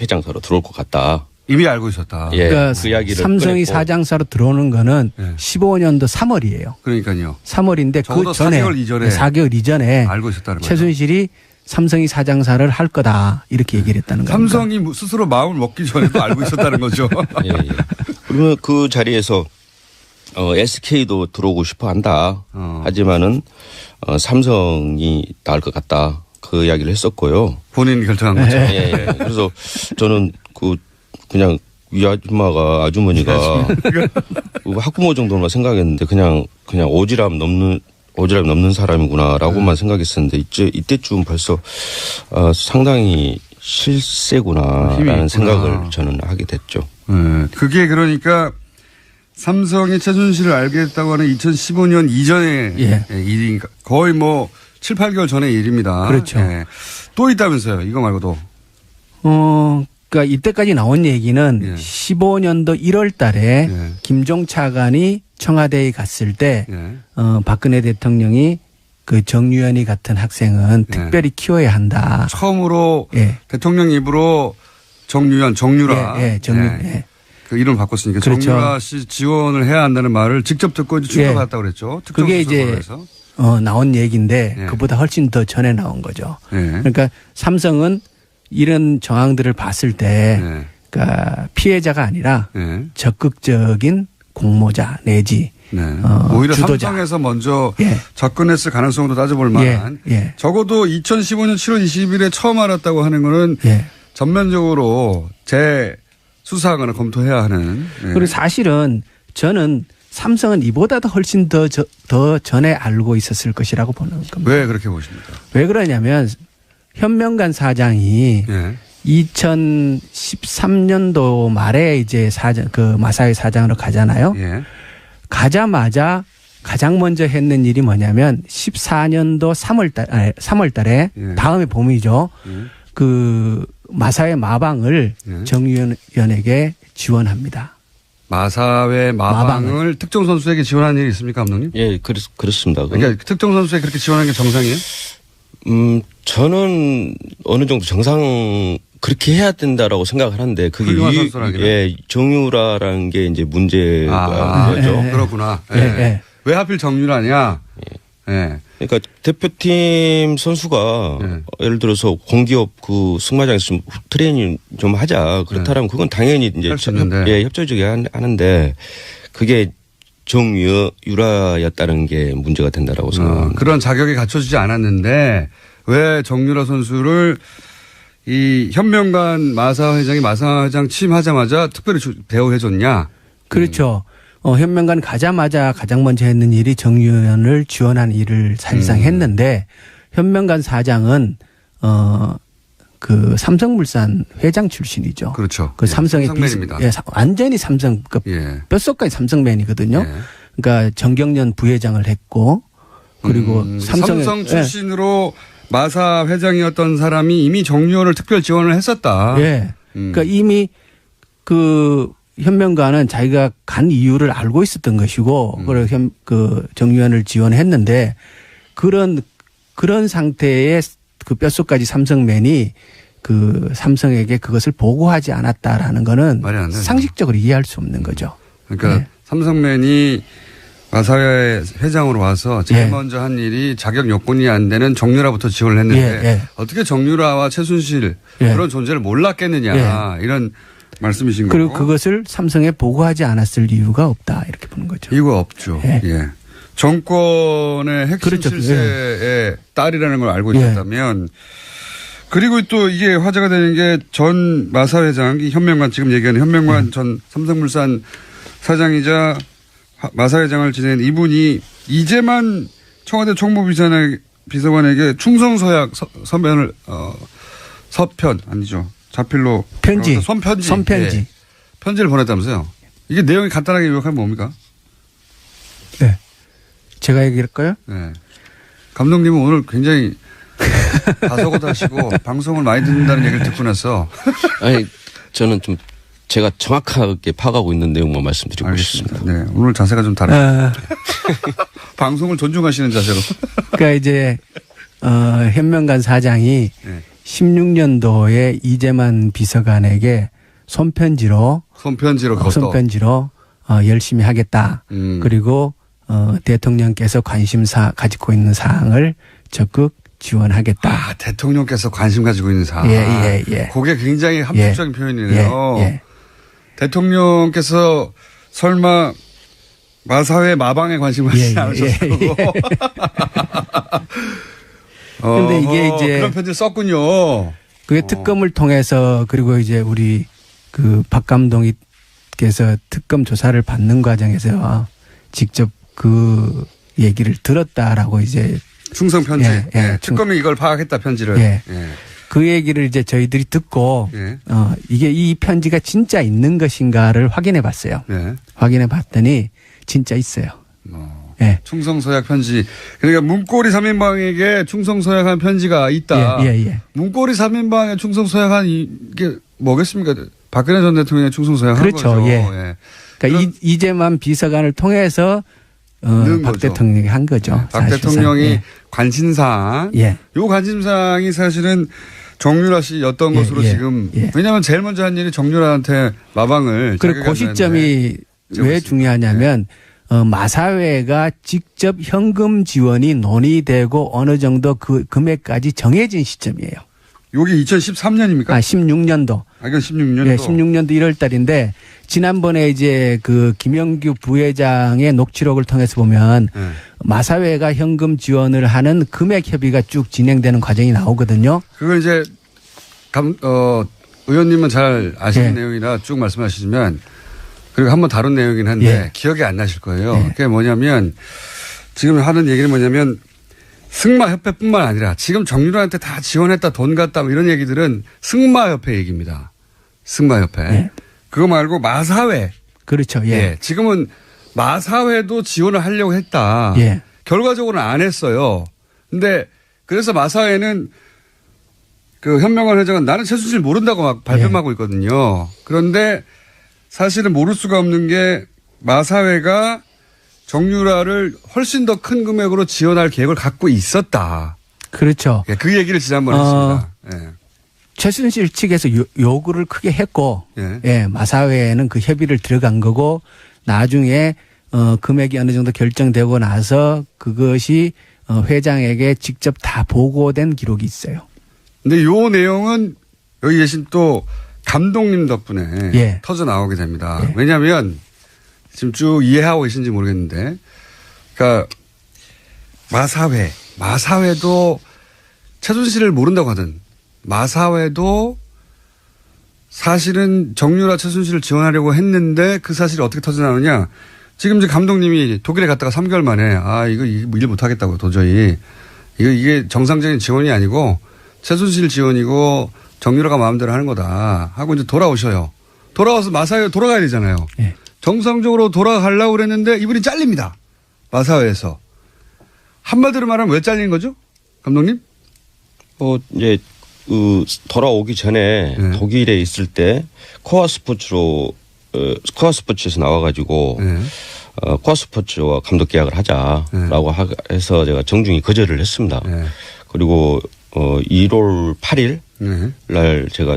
회장사로 들어올 것 같다. 이미 알고 있었다. 예. 그러니까 그 이야기를 삼성이 꺼냈고. 사장사로 들어오는 거는 예. 15년도 3월이에요. 그러니까요. 3월인데 적어도 그 전에 4개월 이전에 4개월 이전에 알고 있었다는 거죠. 최순실이 삼성이 사장사를 할 거다 이렇게 얘기를 했다는 겁니다. 삼성이 스스로 마음을 먹기 전에도 알고 있었다는 거죠. 예, 예. 그러면 그 자리에서 SK도 들어오고 싶어 한다. 하지만은 삼성이 나을 것 같다. 그 이야기를 했었고요. 본인이 결정한 거죠. 예, 예. 그래서 저는 그냥 이 아주머니가 그 학부모 정도만 생각했는데 그냥 오지랖 넘는 사람이구나라고만 생각했었는데 이때쯤 벌써 상당히 실세구나라는 생각을 저는 하게 됐죠. 네. 그게 그러니까 삼성이 최순실을 알게 됐다고 하는 2015년 이전의 일이니까 거의 뭐 7, 8개월 전의 일입니다. 그렇죠. 예. 또 있다면서요. 이거 말고도. 그러니까 이때까지 나온 얘기는 15년도 1월 달에 김종 차관이 청와대에 갔을 때 박근혜 대통령이 그 정유연이 같은 학생은 특별히 키워야 한다. 처음으로 대통령 입으로 정유라. 그 이름 바꿨으니까 그렇죠. 정유라 씨 지원을 해야 한다는 말을 직접 듣고 이제 출석 갔다고 그랬죠. 그게 이제 나온 얘기인데 그보다 훨씬 더 전에 나온 거죠. 그러니까 삼성은 이런 정황들을 봤을 때 그러니까 피해자가 아니라 적극적인 공모자 내지 네. 오히려 주도자. 삼성에서 먼저 예. 접근했을 가능성도 따져볼 만한 예. 적어도 2015년 7월 20일에 처음 알았다고 하는 거는 예. 전면적으로 재수사하거나 검토해야 하는. 예. 그리고 사실은 저는 삼성은 이보다도 훨씬 더 전에 알고 있었을 것이라고 보는 겁니다. 왜 그렇게 보십니까? 왜 그러냐면 현명관 사장이 예. 2013년도 말에 이제 마사회 사장으로 가잖아요. 예. 가자마자 가장 먼저 했는 일이 뭐냐면 14년도 3월 달에 예. 다음에 봄이죠. 예. 그 마사회 마방을 예. 정유연에게 지원합니다. 마사회 마방을 특정 선수에게 지원하는 일이 있습니까, 감독님? 예, 그렇습니다. 그러니까 특정 선수에게 그렇게 지원하는 게 정상이에요? 저는 어느 정도 정상 그렇게 해야 된다라고 생각을 하는데 그게 훌륭한 선수라기는. 예, 정유라라는 게 이제 문제가 되죠. 예. 그렇구나. 예. 예. 왜 하필 정유라냐? 예. 그러니까 대표팀 선수가 예를 들어서 공기업 그 승마장에서 좀 트레이닝 좀 하자. 그렇다면 그건 당연히 이제 할 수 있는데. 협조적이야 하는데 그게 정유라였다는 게 문제가 된다라고 생각합니다. 그런 자격이 갖춰지지 않았는데 왜 정유라 선수를 이 현명관 마사 회장이 마사 회장 취임하자마자 특별히 대우해줬냐? 그렇죠. 현명관 가자마자 가장 먼저 했는 일이 정유연을 지원하는 일을 사실상 했는데 현명관 사장은 그 삼성물산 회장 출신이죠. 그렇죠. 그 삼성의 삼성맨입니다. 완전히 삼성 그 뼛속까지 삼성맨이거든요. 그러니까 정경련 부회장을 했고 그리고 삼성 출신으로 마사 회장이었던 사람이 이미 정유연을 특별 지원을 했었다. 예. 그러니까 이미 그 현명관은 자기가 간 이유를 알고 있었던 것이고, 그래서 그 정유연을 지원했는데 그런 상태의 그 뼛속까지 삼성맨이 그 삼성에게 그것을 보고하지 않았다라는 거는 상식적으로 이해할 수 없는 거죠. 그러니까 네. 삼성맨이 마사회 회장으로 와서 제일 먼저 한 일이 자격 요건이 안 되는 정유라부터 지원을 했는데 어떻게 정유라와 최순실 그런 존재를 몰랐겠느냐 이런 말씀이신 그리고 거고. 그것을 삼성에 보고하지 않았을 이유가 없다 이렇게 보는 거죠. 이유가 없죠. 예. 정권의 핵심 그렇죠. 실세의 딸이라는 걸 알고 있었다면 그리고 또 이게 화제가 되는 게 전 마사 회장, 현명관 지금 얘기하는 현명관 전 삼성물산 사장이자 마사 회장을 지낸 이분이 이재만 청와대 총무비서관에게 충성서약 서면을 서편 아니죠. 자필로 편지. 손편지. 손편지. 편지를 보냈다면서요. 이게 내용이 간단하게 요약하면 뭡니까? 네. 제가 얘기할까요? 네. 감독님은 오늘 굉장히 다소곳하시고 방송을 많이 듣는다는 얘기를 듣고 나서. 아니, 저는 좀 제가 정확하게 파악하고 있는 내용만 말씀드리고 싶습니다. 네. 오늘 자세가 좀 다르네요. 방송을 존중하시는 자세로. 그러니까 이제, 현명관 사장이 16년도에 이재만 비서관에게 손편지로 열심히 하겠다. 그리고 대통령께서 관심사 가지고 있는 사항을 적극 지원하겠다. 아, 대통령께서 관심 가지고 있는 사항. 예. 그게 굉장히 함축적인 표현이네요. 대통령께서 설마 마사회 마방에 관심을 가지지 않으셨을 거고. 그런데 이게 이제 그런 편지를 썼군요. 그게 특검을 통해서 그리고 이제 우리 그 박 감독님께서 특검 조사를 받는 과정에서 직접 그 얘기를 들었다라고 이제 충성 편지. 특검이 이걸 파악했다 편지를. 그 얘기를 이제 저희들이 듣고 이게 이 편지가 진짜 있는 것인가를 확인해 봤어요. 확인해 봤더니 진짜 있어요. 충성서약 편지. 그러니까 문고리 3인방에게 충성서약한 편지가 있다. 문고리 3인방에 충성서약한 이게 뭐겠습니까? 박근혜 전 대통령의 충성서약한 그렇죠. 거죠. 그러니까 이재만 비서관을 통해서 박 대통령이 한 거죠. 박 대통령이 관심사항. 요 관심사항이 사실은 정유라 씨였던 것으로 지금. 왜냐하면 제일 먼저 한 일이 정유라한테 마방을. 그리고 그 시점이 왜 중요하냐면 마사회가 직접 현금 지원이 논의되고 어느 정도 그 금액까지 정해진 시점이에요. 요게 2013년입니까? 16년도. 이건 16년도. 네, 16년도 1월 달인데 지난번에 이제 그 김영규 부회장의 녹취록을 통해서 보면 마사회가 현금 지원을 하는 금액 협의가 쭉 진행되는 과정이 나오거든요. 그걸 이제 의원님은 잘 아시는 내용이라 쭉 말씀하시지만 그리고 한번 다룬 내용이긴 한데 기억이 안 나실 거예요. 그게 뭐냐면 지금 하는 얘기는 뭐냐면 승마협회뿐만 아니라 지금 정유라한테 다 지원했다 돈 갔다 뭐 이런 얘기들은 승마협회 얘기입니다. 승마협회. 그거 말고 마사회. 그렇죠. 지금은 마사회도 지원을 하려고 했다. 결과적으로는 안 했어요. 근데 그래서 마사회는 그 현명한 회장은 나는 최순실 모른다고 막 발뺌하고 있거든요. 그런데 사실은 모를 수가 없는 게 마사회가 정유라를 훨씬 더 큰 금액으로 지원할 계획을 갖고 있었다. 그렇죠. 그 얘기를 지난번에 했습니다. 최순실 측에서 요구를 크게 했고, 마사회에는 그 협의를 들어간 거고, 나중에 금액이 어느 정도 결정되고 나서 그것이 회장에게 직접 다 보고된 기록이 있어요. 근데 요 내용은 여기 계신 또 감독님 덕분에 터져 나오게 됩니다. 왜냐하면 지금 쭉 이해하고 계신지 모르겠는데, 그러니까 마사회도 최순실을 모른다고 하든 마사회도 사실은 정유라 최순실을 지원하려고 했는데 그 사실이 어떻게 터져 나오느냐. 지금 이제 감독님이 독일에 갔다가 3개월 만에 이거 일 못하겠다고 도저히 이게 정상적인 지원이 아니고 최순실 지원이고 정유라가 마음대로 하는 거다 하고 이제 돌아오셔요. 돌아와서 마사회 돌아가야 되잖아요. 정상적으로 돌아가려고 그랬는데 이분이 잘립니다. 마사회에서. 한마디로 말하면 왜 잘린 거죠? 감독님? 이제 돌아오기 전에 독일에 있을 때 코아 스포츠에서 나와가지고 코아 스포츠와 감독 계약을 하자라고 해서 제가 정중히 거절을 했습니다. 그리고 1월 8일 날 제가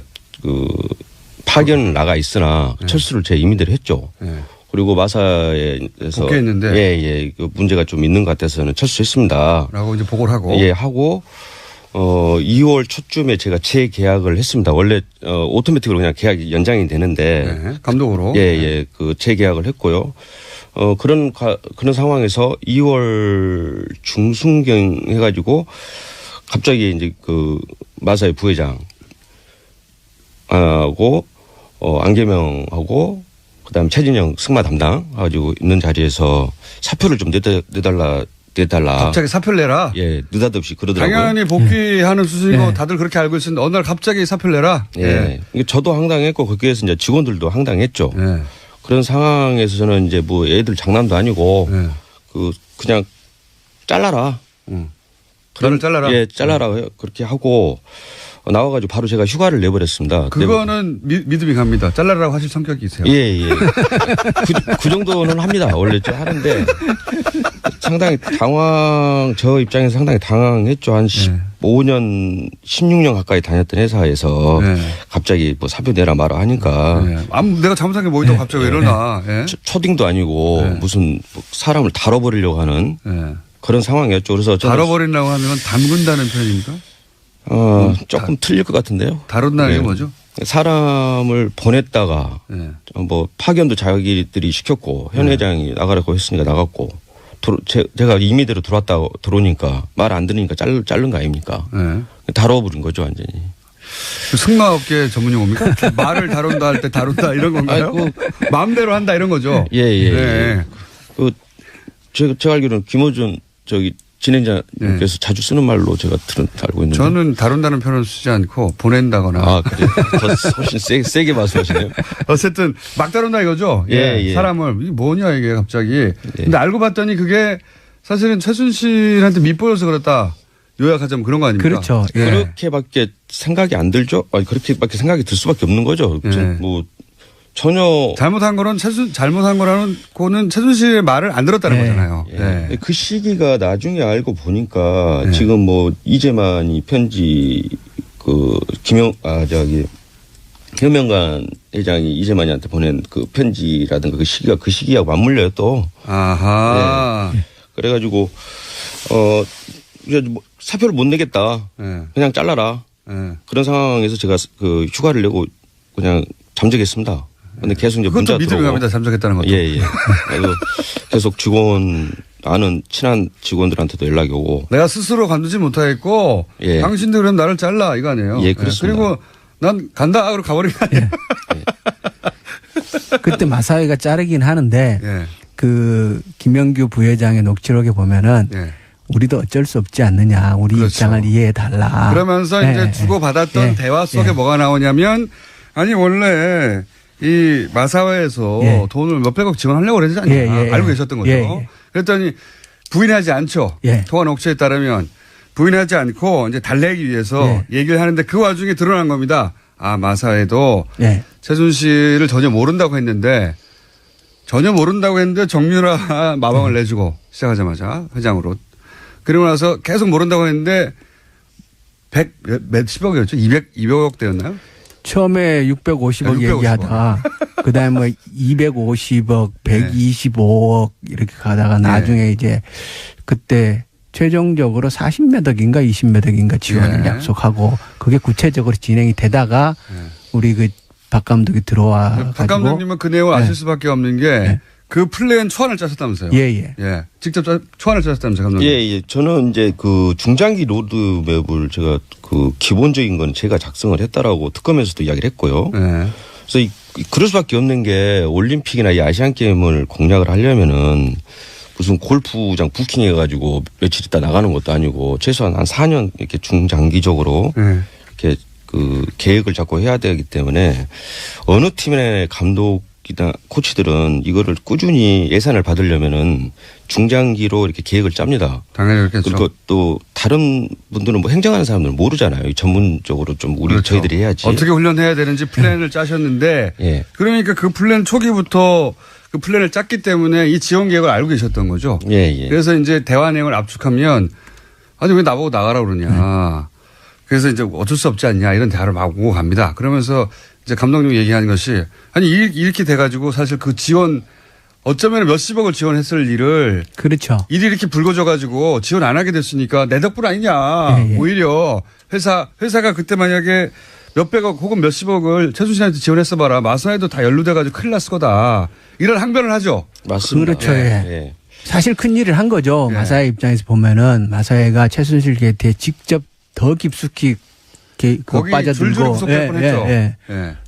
파견 나가 있으나 철수를 제 임의대로 했죠. 그리고 마사에서 복귀했는데 그 문제가 좀 있는 것 같아서는 철수했습니다. 라고 이제 보고를 하고 하고 2월 초쯤에 제가 재계약을 했습니다. 원래 오토매틱으로 그냥 계약이 연장이 되는데 감독으로 그 재계약을 했고요. 그런 상황에서 2월 중순경 해가지고 갑자기 이제 그 마사의 부회장하고 안계명하고 그다음에 최진영 승마 담당 가지고 있는 자리에서 사표를 좀 내달라. 갑자기 사표를 내라? 느닷없이 그러더라고요. 당연히 복귀하는 수순이고 다들 그렇게 알고 있었는데 어느 날 갑자기 사표를 내라? 저도 황당했고 거기에서 이제 직원들도 황당했죠. 그런 상황에서는 이제 뭐 애들 장난도 아니고 그냥 잘라라. 너를 잘라라? 잘라라. 그렇게 하고 나와가지고 바로 제가 휴가를 내버렸습니다. 그거는 믿음이 갑니다. 잘라라고 하실 성격이세요? 그 정도는 합니다. 원래 좀 하는데 상당히 저 입장에서 상당히 당황했죠. 한 15년, 16년 가까이 다녔던 회사에서 갑자기 뭐 사표 내라 마라 하니까. 내가 잘못한 게 뭐 있다고 갑자기 왜 이러나. 초딩도 아니고 무슨 사람을 다뤄버리려고 하는 그런 상황이었죠. 그래서 다뤄버리려고 하면 담근다는 표현입니까? 조금 틀릴 것 같은데요. 다룬다는 게 뭐죠? 사람을 보냈다가 뭐 파견도 자기들이 시켰고 현 회장이 나가라고 했으니까 나갔고 제가 임의대로 들어오니까 말 안 들으니까 자른 거 아닙니까? 다뤄버린 거죠 완전히. 승마업계 전문 용어입니까? 말을 다룬다 할 때 다룬다 이런 건가요? 마음대로 한다 이런 거죠? 제가 알기로는 김어준 진행자께서 자주 쓰는 말로 제가 알고 있는데. 저는 다룬다는 표현을 쓰지 않고 보낸다거나. 그래요? 더 훨씬 세게 말씀하시네요. 어쨌든 막 다룬다 이거죠? 사람을. 이게 뭐냐 이게 갑자기. 근데 알고 봤더니 그게 사실은 최순실한테 밉보여서 그렇다. 요약하자면 그런 거 아닙니까? 그렇죠. 그렇게밖에 생각이 안 들죠? 그렇게밖에 생각이 들 수밖에 없는 거죠. 뭐 전혀 잘못한 거라는 거는 최순실의 말을 안 들었다는 거잖아요. 그 시기가 나중에 알고 보니까 지금 뭐 이재만이 편지 현명관 회장이 이재만이한테 보낸 그 편지라든가 그 시기하고 맞물려요 또. 그래가지고 이제 뭐 사표를 못 내겠다. 그냥 잘라라. 그런 상황에서 제가 그 휴가를 내고 그냥 잠적했습니다. 근데 계속 이제 문자 그것도 믿음이 갑니다. 잠적했다는 것도. 예. 그래서 계속 아는 친한 직원들한테도 연락이 오고. 내가 스스로 관두지 못하겠고 당신들 그럼 나를 잘라 이거 아니에요. 예, 그렇습니다. 그리고 난 간다 그러고 가버린 거 아니에요. 그때 마사회가 자르긴 하는데 그 김영규 부회장의 녹취록에 보면은 우리도 어쩔 수 없지 않느냐. 우리 그렇죠. 입장을 이해해 달라. 그러면서 이제 주고받았던 대화 속에 뭐가 나오냐면 아니 원래 이 마사회에서 돈을 몇백억 지원하려고 그러지 않냐. 알고 계셨던 거죠. 그랬더니 부인하지 않죠. 통화 녹취에 따르면 부인하지 않고 이제 달래기 위해서 얘기를 하는데 그 와중에 드러난 겁니다. 아, 마사회도 최순실을 전혀 모른다고 했는데 정유라 마방을 내주고 시작하자마자 회장으로. 그리고 나서 계속 모른다고 했는데 몇십억이었죠? 200억 대였나요? 처음에 650억 얘기하다가 그다음에 뭐 250억, 125억 이렇게 가다가 나중에 이제 그때 최종적으로 40몇 억인가 20몇 억인가 지원을 약속하고 그게 구체적으로 진행이 되다가 우리 그 박 감독이 들어와 가지고 박 감독님은 그 내용을 아실 수밖에 없는 게 그 플랜 초안을 짜셨다면서요? 직접 초안을 짜셨다면서요, 감독님? 저는 이제 그 중장기 로드맵을 제가 그 기본적인 건 제가 작성을 했다라고 특검에서도 이야기를 했고요. 그래서 그럴 수밖에 없는 게 올림픽이나 이 아시안 게임을 공략을 하려면은 무슨 골프장 부킹해가지고 며칠 있다 나가는 것도 아니고 최소한 한 4년 이렇게 중장기적으로 이렇게 그 계획을 잡고 해야 되기 때문에 어느 팀의 감독이나 코치들은 이거를 꾸준히 예산을 받으려면은 중장기로 이렇게 계획을 짭니다. 당연히 그렇겠죠. 그리고 또 다른 분들은 뭐 행정하는 사람들은 모르잖아요. 전문적으로 좀 저희들이 해야지. 어떻게 훈련해야 되는지 플랜을 짜셨는데 그러니까 그 플랜 초기부터 그 플랜을 짰기 때문에 이 지원 계획을 알고 계셨던 거죠. 그래서 이제 대화 내용을 압축하면 아니 왜 나보고 나가라 그러냐. 그래서 이제 어쩔 수 없지 않냐 이런 대화를 막 오고 갑니다. 그러면서 이제 감독님이 얘기하는 것이 아니 이렇게 돼가지고 사실 그 지원 어쩌면 몇십억을 지원했을 일을 일이 이렇게 불거져가지고 지원 안 하게 됐으니까 내 덕분 아니냐. 오히려 회사가 그때 만약에 몇백억 혹은 몇십억을 최순실한테 지원했어 봐라. 마사회도 다 연루돼가지고 큰일 났을 거다. 이런 항변을 하죠. 맞습니다. 그렇죠. 사실 큰 일을 한 거죠. 마사회 입장에서 보면은 마사회가 최순실 게이트에 직접 더 깊숙이 빠져들고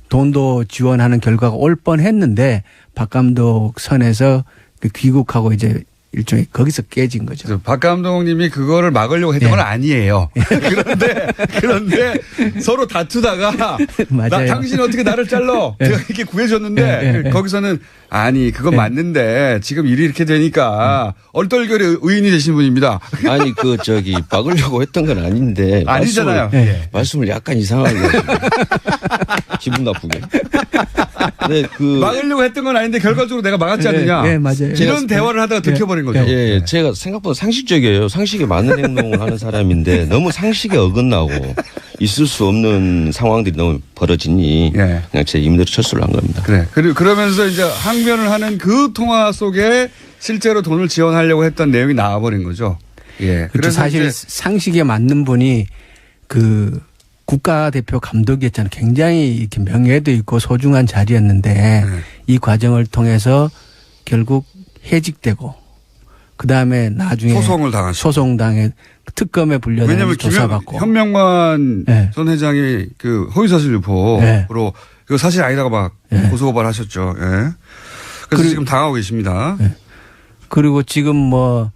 돈도 지원하는 결과가 올 뻔했는데 박 감독 선에서 그 귀국하고 이제 일종의 거기서 깨진 거죠. 박 감독님이 그거를 막으려고 했던 건 아니에요. 그런데 서로 다투다가 당신 어떻게 나를 잘라? 내가 이렇게 구해줬는데 거기서는 아니 그건 맞는데 지금 일이 이렇게 되니까 얼떨결에 의인이 되신 분입니다. 아니 막으려고 했던 건 아닌데 아니잖아요. 말씀을 약간 이상하게 기분 나쁘게. 네, 막으려고 했던 건 아닌데 결과적으로 내가 막았지 않느냐. 맞아요. 이런 대화를 하다가 들켜버린 거죠. 제가 생각보다 상식적이에요. 상식에 맞는 행동을 하는 사람인데 너무 상식에 어긋나고 있을 수 없는 상황들이 너무 벌어지니 그냥 제 임대로 철수를 한 겁니다. 그러면서 이제 항변을 하는 그 통화 속에 실제로 돈을 지원하려고 했던 내용이 나와버린 거죠. 그래서 사실 상식에 맞는 분이 그 국가대표 감독이었잖아요. 굉장히 이렇게 명예도 있고 소중한 자리였는데 이 과정을 통해서 결국 해직되고 그다음에 나중에 소송당해 특검에 불려다니고 조사받고. 현명만 전 회장이 그 허위사실 유포로 그거 사실 아니다가 막 고소고발하셨죠. 그래서 지금 당하고 계십니다. 그리고 지금 뭐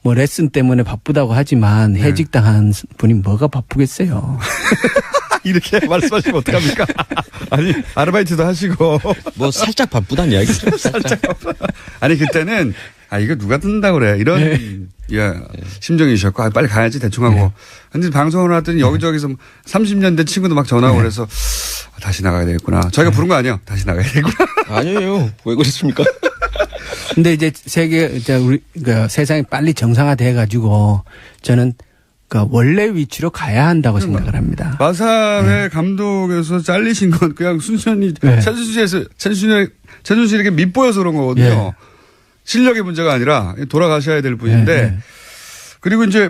레슨 때문에 바쁘다고 하지만 해직당한 분이 뭐가 바쁘겠어요. 이렇게 말씀하시면 어떡합니까? 아니 아르바이트도 하시고 뭐 살짝 바쁘단 이야기죠. 살짝 아니 그때는 이거 누가 듣는다고 그래 이런 심정이셨고 빨리 가야지 대충 하고 근데 방송을 하더니 여기저기서 30년 된 친구도 막 전화하고 그래서 다시 나가야 되겠구나. 저희가 부른 거 아니에요. 다시 나가야 되겠구나. 아니에요. 왜 그랬습니까? 근데 이제 우리 세상이 빨리 정상화돼 가지고 저는 원래 위치로 가야 한다고 생각을 합니다. 마사회 감독에서 잘리신 건 그냥 순전히 최순실에게 밉보여서 그런 거거든요. 실력의 문제가 아니라 돌아가셔야 될 분인데 그리고 이제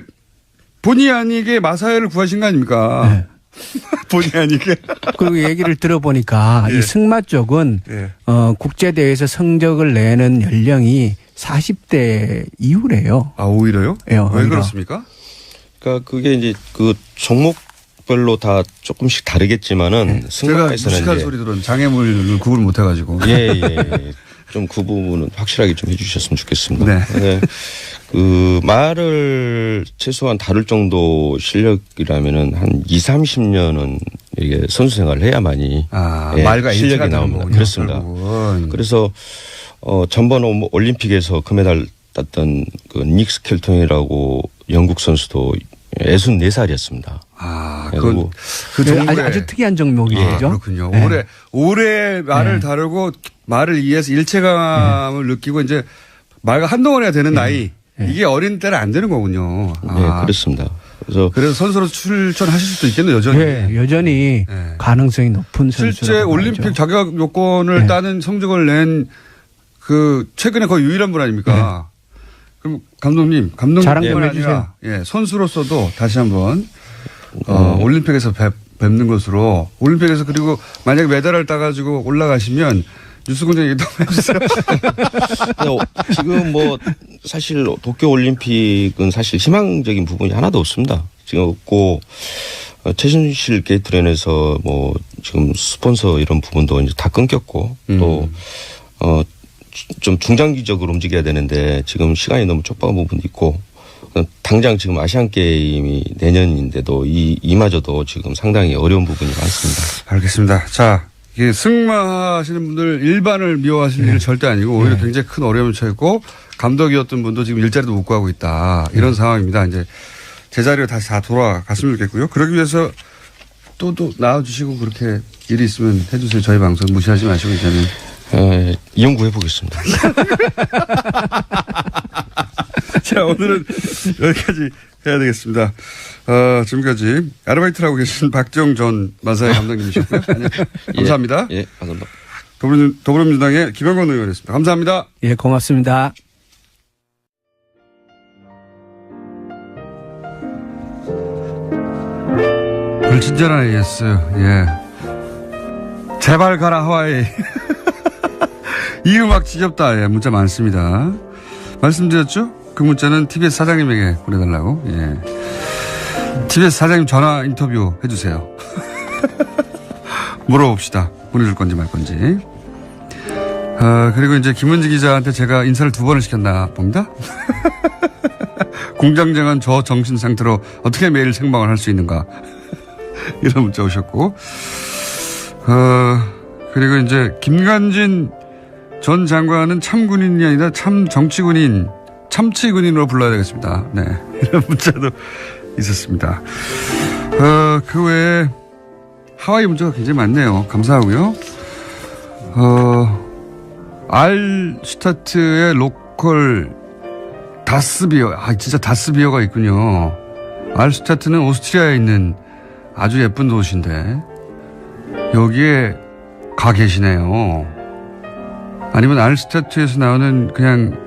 본의 아니게 마사회를 구하신 거 아닙니까? 본의 아니게. 그리고 얘기를 들어보니까 예. 이 승마 쪽은 예. 국제대회에서 성적을 내는 연령이 40대 이후래요. 아, 오히려요? 예, 왜 오히려. 그렇습니까? 그러니까 그게 이제 그 종목별로 다 조금씩 다르겠지만은 제가 승마에서는 무식한 이제 소리 들은 장애물을 구분 못 해가지고. 예. 좀 그 부분은 확실하게 좀 해주셨으면 좋겠습니다. 네. 네. 그 말을 최소한 다룰 정도 실력이라면은 한 20-30년은 이게 선수 생활을 해야만이 아, 예, 말과 실력이 일치가 되는 나옵니다. 거군요, 그렇습니다. 결국은. 그래서 전번 올림픽에서 금메달 땄던 그 닉 스켈톤이라고 영국 선수도 64살이었습니다. 아, 그리고 그 종목에 아주 특이한 종목이죠. 그렇군요. 네. 오래 말을 다루고 말을 이해해서 일체감을 느끼고 이제 말과 한동안 해야 되는 나이. 이게 어린 때는 안 되는 거군요. 네, 그렇습니다. 그래서 선수로 출전하실 수도 있겠네요, 여전히. 네, 여전히 가능성이 높은 선수라고 실제 올림픽 봐야죠. 자격 요건을 네. 따는 성적을 낸 그 최근에 거의 유일한 분 아닙니까? 그럼 감독님뿐만 자랑 좀 아니라 선수로서도 다시 한번 올림픽에서 뵙는 것으로 올림픽에서 그리고 만약에 메달을 따가지고 올라가시면 뉴스공장 얘기 좀 해주세요. 지금 뭐 사실 도쿄 올림픽은 사실 희망적인 부분이 하나도 없습니다. 지금 없고 최순실 게이트랜에서 뭐 지금 스폰서 이런 부분도 이제 다 끊겼고 또 좀 중장기적으로 움직여야 되는데 지금 시간이 너무 촉박한 부분도 있고 당장 지금 아시안 게임이 내년인데도 이마저도 지금 상당히 어려운 부분이 많습니다. 알겠습니다. 자, 이게 승마하시는 분들 일반을 미워하시는 일은 절대 아니고 오히려 굉장히 큰 어려움을 처했고 감독이었던 분도 지금 일자리도 못 구하고 있다. 이런 상황입니다. 이제 제자리로 다시 다 돌아갔으면 좋겠고요. 그러기 위해서 또 나와주시고 그렇게 일이 있으면 해주세요. 저희 방송 무시하지 마시고 이제는. 연구해 보겠습니다. 자, 오늘은 여기까지 해야 되겠습니다. 지금까지 아르바이트를 하고 계신 박정 전 마사의 감독님이셨고요. 감사합니다. 예, 감사합니다. 더불어민주당의 김영건 의원이었습니다. 감사합니다. 예, 고맙습니다. 불친절한 AS. 예. 제발 가라 하와이. 이 음악 지겹다. 예, 문자 많습니다. 말씀드렸죠? 그 문자는 TBS 사장님에게 보내달라고. 예. TBS 사장님 전화 인터뷰 해주세요. 물어봅시다. 보내줄 건지 말 건지. 그리고 이제 김은지 기자한테 제가 인사를 2번을 시켰나 봅니다. 공장장은 저 정신 상태로 어떻게 매일 생방을 할 수 있는가. 이런 문자 오셨고. 그리고 이제 김관진 전 장관은 참군인이 아니라 참 정치군인, 참치군인으로 불러야 되겠습니다. 네. 이런 문자도 있었습니다. 그 외에 하와이 문자가 굉장히 많네요. 감사하고요. 알슈타트의 로컬 다스비어. 진짜 다스비어가 있군요. 알슈타트는 오스트리아에 있는 아주 예쁜 도시인데 여기에 가 계시네요. 아니면 알슈타트에서 나오는 그냥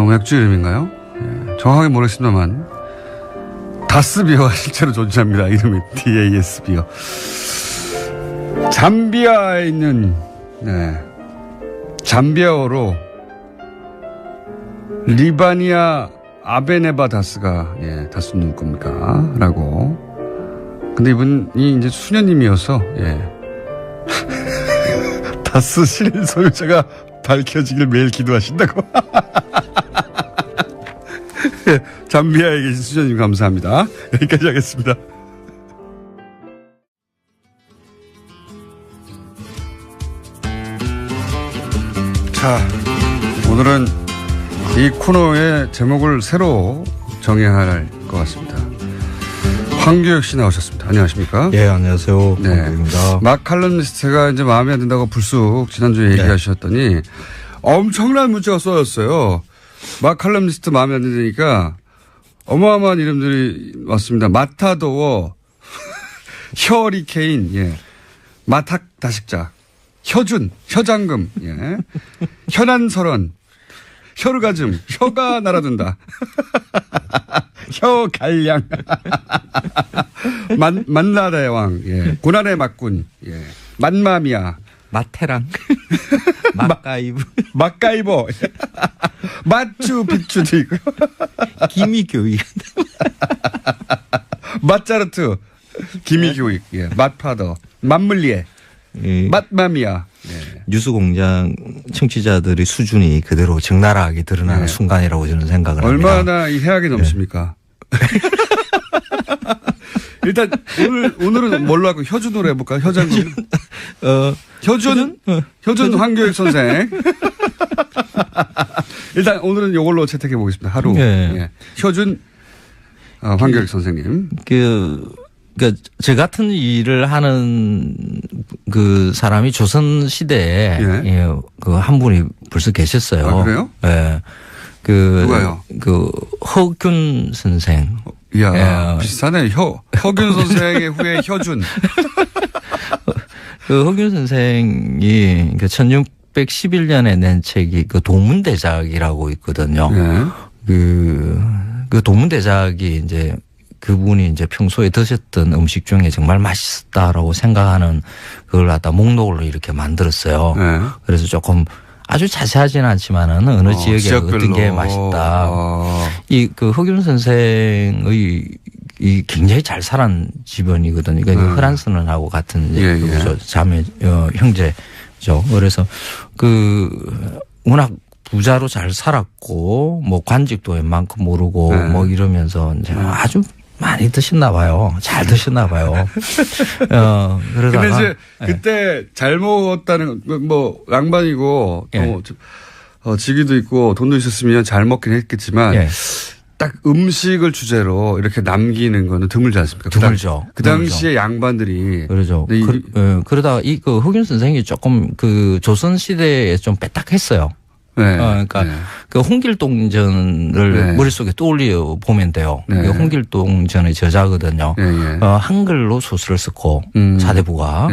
맥주 이름인가요? 예, 정확하게 모르겠습니다만 다스비어가 실제로 존재합니다. 이름이 DAS비어. 잠비아에 있는 잠비아어로 리바니아 아베네바 다스가 다스 누구 겁니까? 라고. 근데 이분이 이제 수녀님이어서 다스 실인 소유자가 밝혀지길 매일 기도하신다고. 잠비아에 계신 수녀님 감사합니다. 여기까지 하겠습니다. 자, 오늘은 이 코너의 제목을 새로 정해야 할 것 같습니다. 황교익 씨 나오셨습니다. 안녕하십니까? 예, 안녕하세요. 네. 황교익입니다. 막 칼럼니스트가 이제 마음에 안 든다고 불쑥 지난주에 얘기하셨더니 엄청난 문자가 쏟아졌어요. 막 칼럼니스트 마음에 안 드니까 어마어마한 이름들이 왔습니다. 마타도어, 혀리케인, 마탁 다식자, 혀준, 혀장금, 현안설원, 혀르가즘. 혀가 날아든다. 혀갈량. 만나다의 왕. 예. 고난의 막군. 예. 만마미아. 마테랑. 막가이브. 막가이버. 마추픽추도 있고. 기미교육. 맛자르트. 기미교육. 예. 맛파더. 맛물리에. 예. 맛마미아. 예. 뉴스공장 청취자들의 수준이 그대로 적나라하게 드러나는 네. 순간이라고 저는 생각을 합니다. 얼마나 이 해악이 넘칩니까? 일단 오늘은 뭘로 하고 혀준으로 해볼까요? 혀장군. 혀준 황교익 선생. 일단 오늘은 이걸로 채택해 보겠습니다. 하루. 네. 예. 혀준 황교익 선생님. 그러니까 저 같은 일을 하는 그 사람이 조선 시대에 예. 그 한 분이 벌써 계셨어요. 아, 그래요? 예. 누가요? 그 허균 선생. 이야, 비슷하네. 허균 선생의 후에 혀준. 그 허균 선생이 그 1611년에 낸 책이 그 도문대작이라고 있거든요. 예. 그 도문대작이 이제 그분이 이제 평소에 드셨던 음식 중에 정말 맛있었다라고 생각하는 그걸 갖다 목록으로 이렇게 만들었어요. 네. 그래서 조금 아주 자세하지는 않지만은 어느 지역에 지역별로. 어떤 게 맛있다. 이 그 허균 선생의 이 굉장히 잘 살은 집안이거든요. 그러니까 허란선언하고 같은 예. 자매 형제죠. 그래서 그 워낙 부자로 잘 살았고 뭐 관직도 웬만큼 모르고 네. 뭐 이러면서 이제 아주 많이 드셨나 봐요. 잘 드셨나 봐요. 그러다가 근데 이제 그때 잘 먹었다는 뭐 양반이고 또 직위도 있고 돈도 있었으면 잘 먹긴 했겠지만 딱 음식을 주제로 이렇게 남기는 거는 드물지 않습니까? 드물죠. 그 당시에 양반들이 그러죠. 그러다가 이 그 허균 선생이 조금 그 조선 시대에 좀 빼딱했어요. 네. 그러니까 그 홍길동전을 머릿속에 떠올려 보면 돼요. 네. 홍길동전의 저자거든요. 한글로 소설을 썼고 사대부가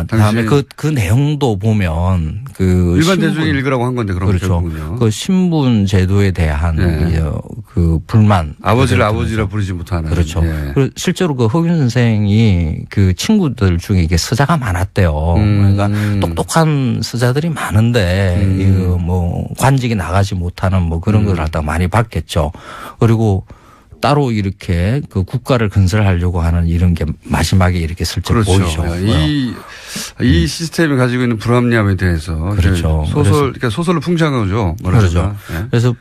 그다음에 그 내용도 보면 그 일반 대중이 읽으라고 한 건데 그렇죠. 그 신분 제도에 대한 그 불만 아버지를 아버지라 부르지 못하는 그렇죠. 그리고 실제로 그 허균 선생이 그 친구들 중에 이게 서자가 많았대요. 그러니까 똑똑한 서자들이 많은데 뭐 관직이 나가지 못하는 뭐 그런 걸 갖다 많이 봤겠죠. 그리고 따로 이렇게 그 국가를 건설하려고 하는 이런 게 마지막에 이렇게 슬쩍 그렇죠. 보이죠. 이 시스템이 가지고 있는 불합리함에 대해서 그렇죠. 그러니까 소설로 풍자한 거죠. 그렇죠. 그래서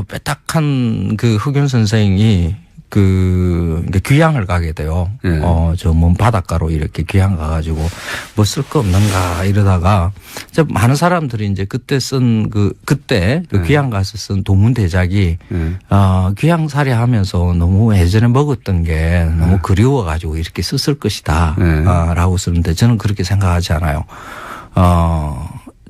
빼딱한 그 흑윤 선생이 그 귀향을 가게 돼요. 저 먼 바닷가로 이렇게 귀향 가가지고 뭐 쓸 거 없는가 이러다가 이제 많은 사람들이 이제 그때 그때 귀향 가서 쓴 도문대작이 귀향살이 하면서 너무 예전에 먹었던 게 너무 그리워가지고 이렇게 썼을 것이다 라고 쓰는데 저는 그렇게 생각하지 않아요.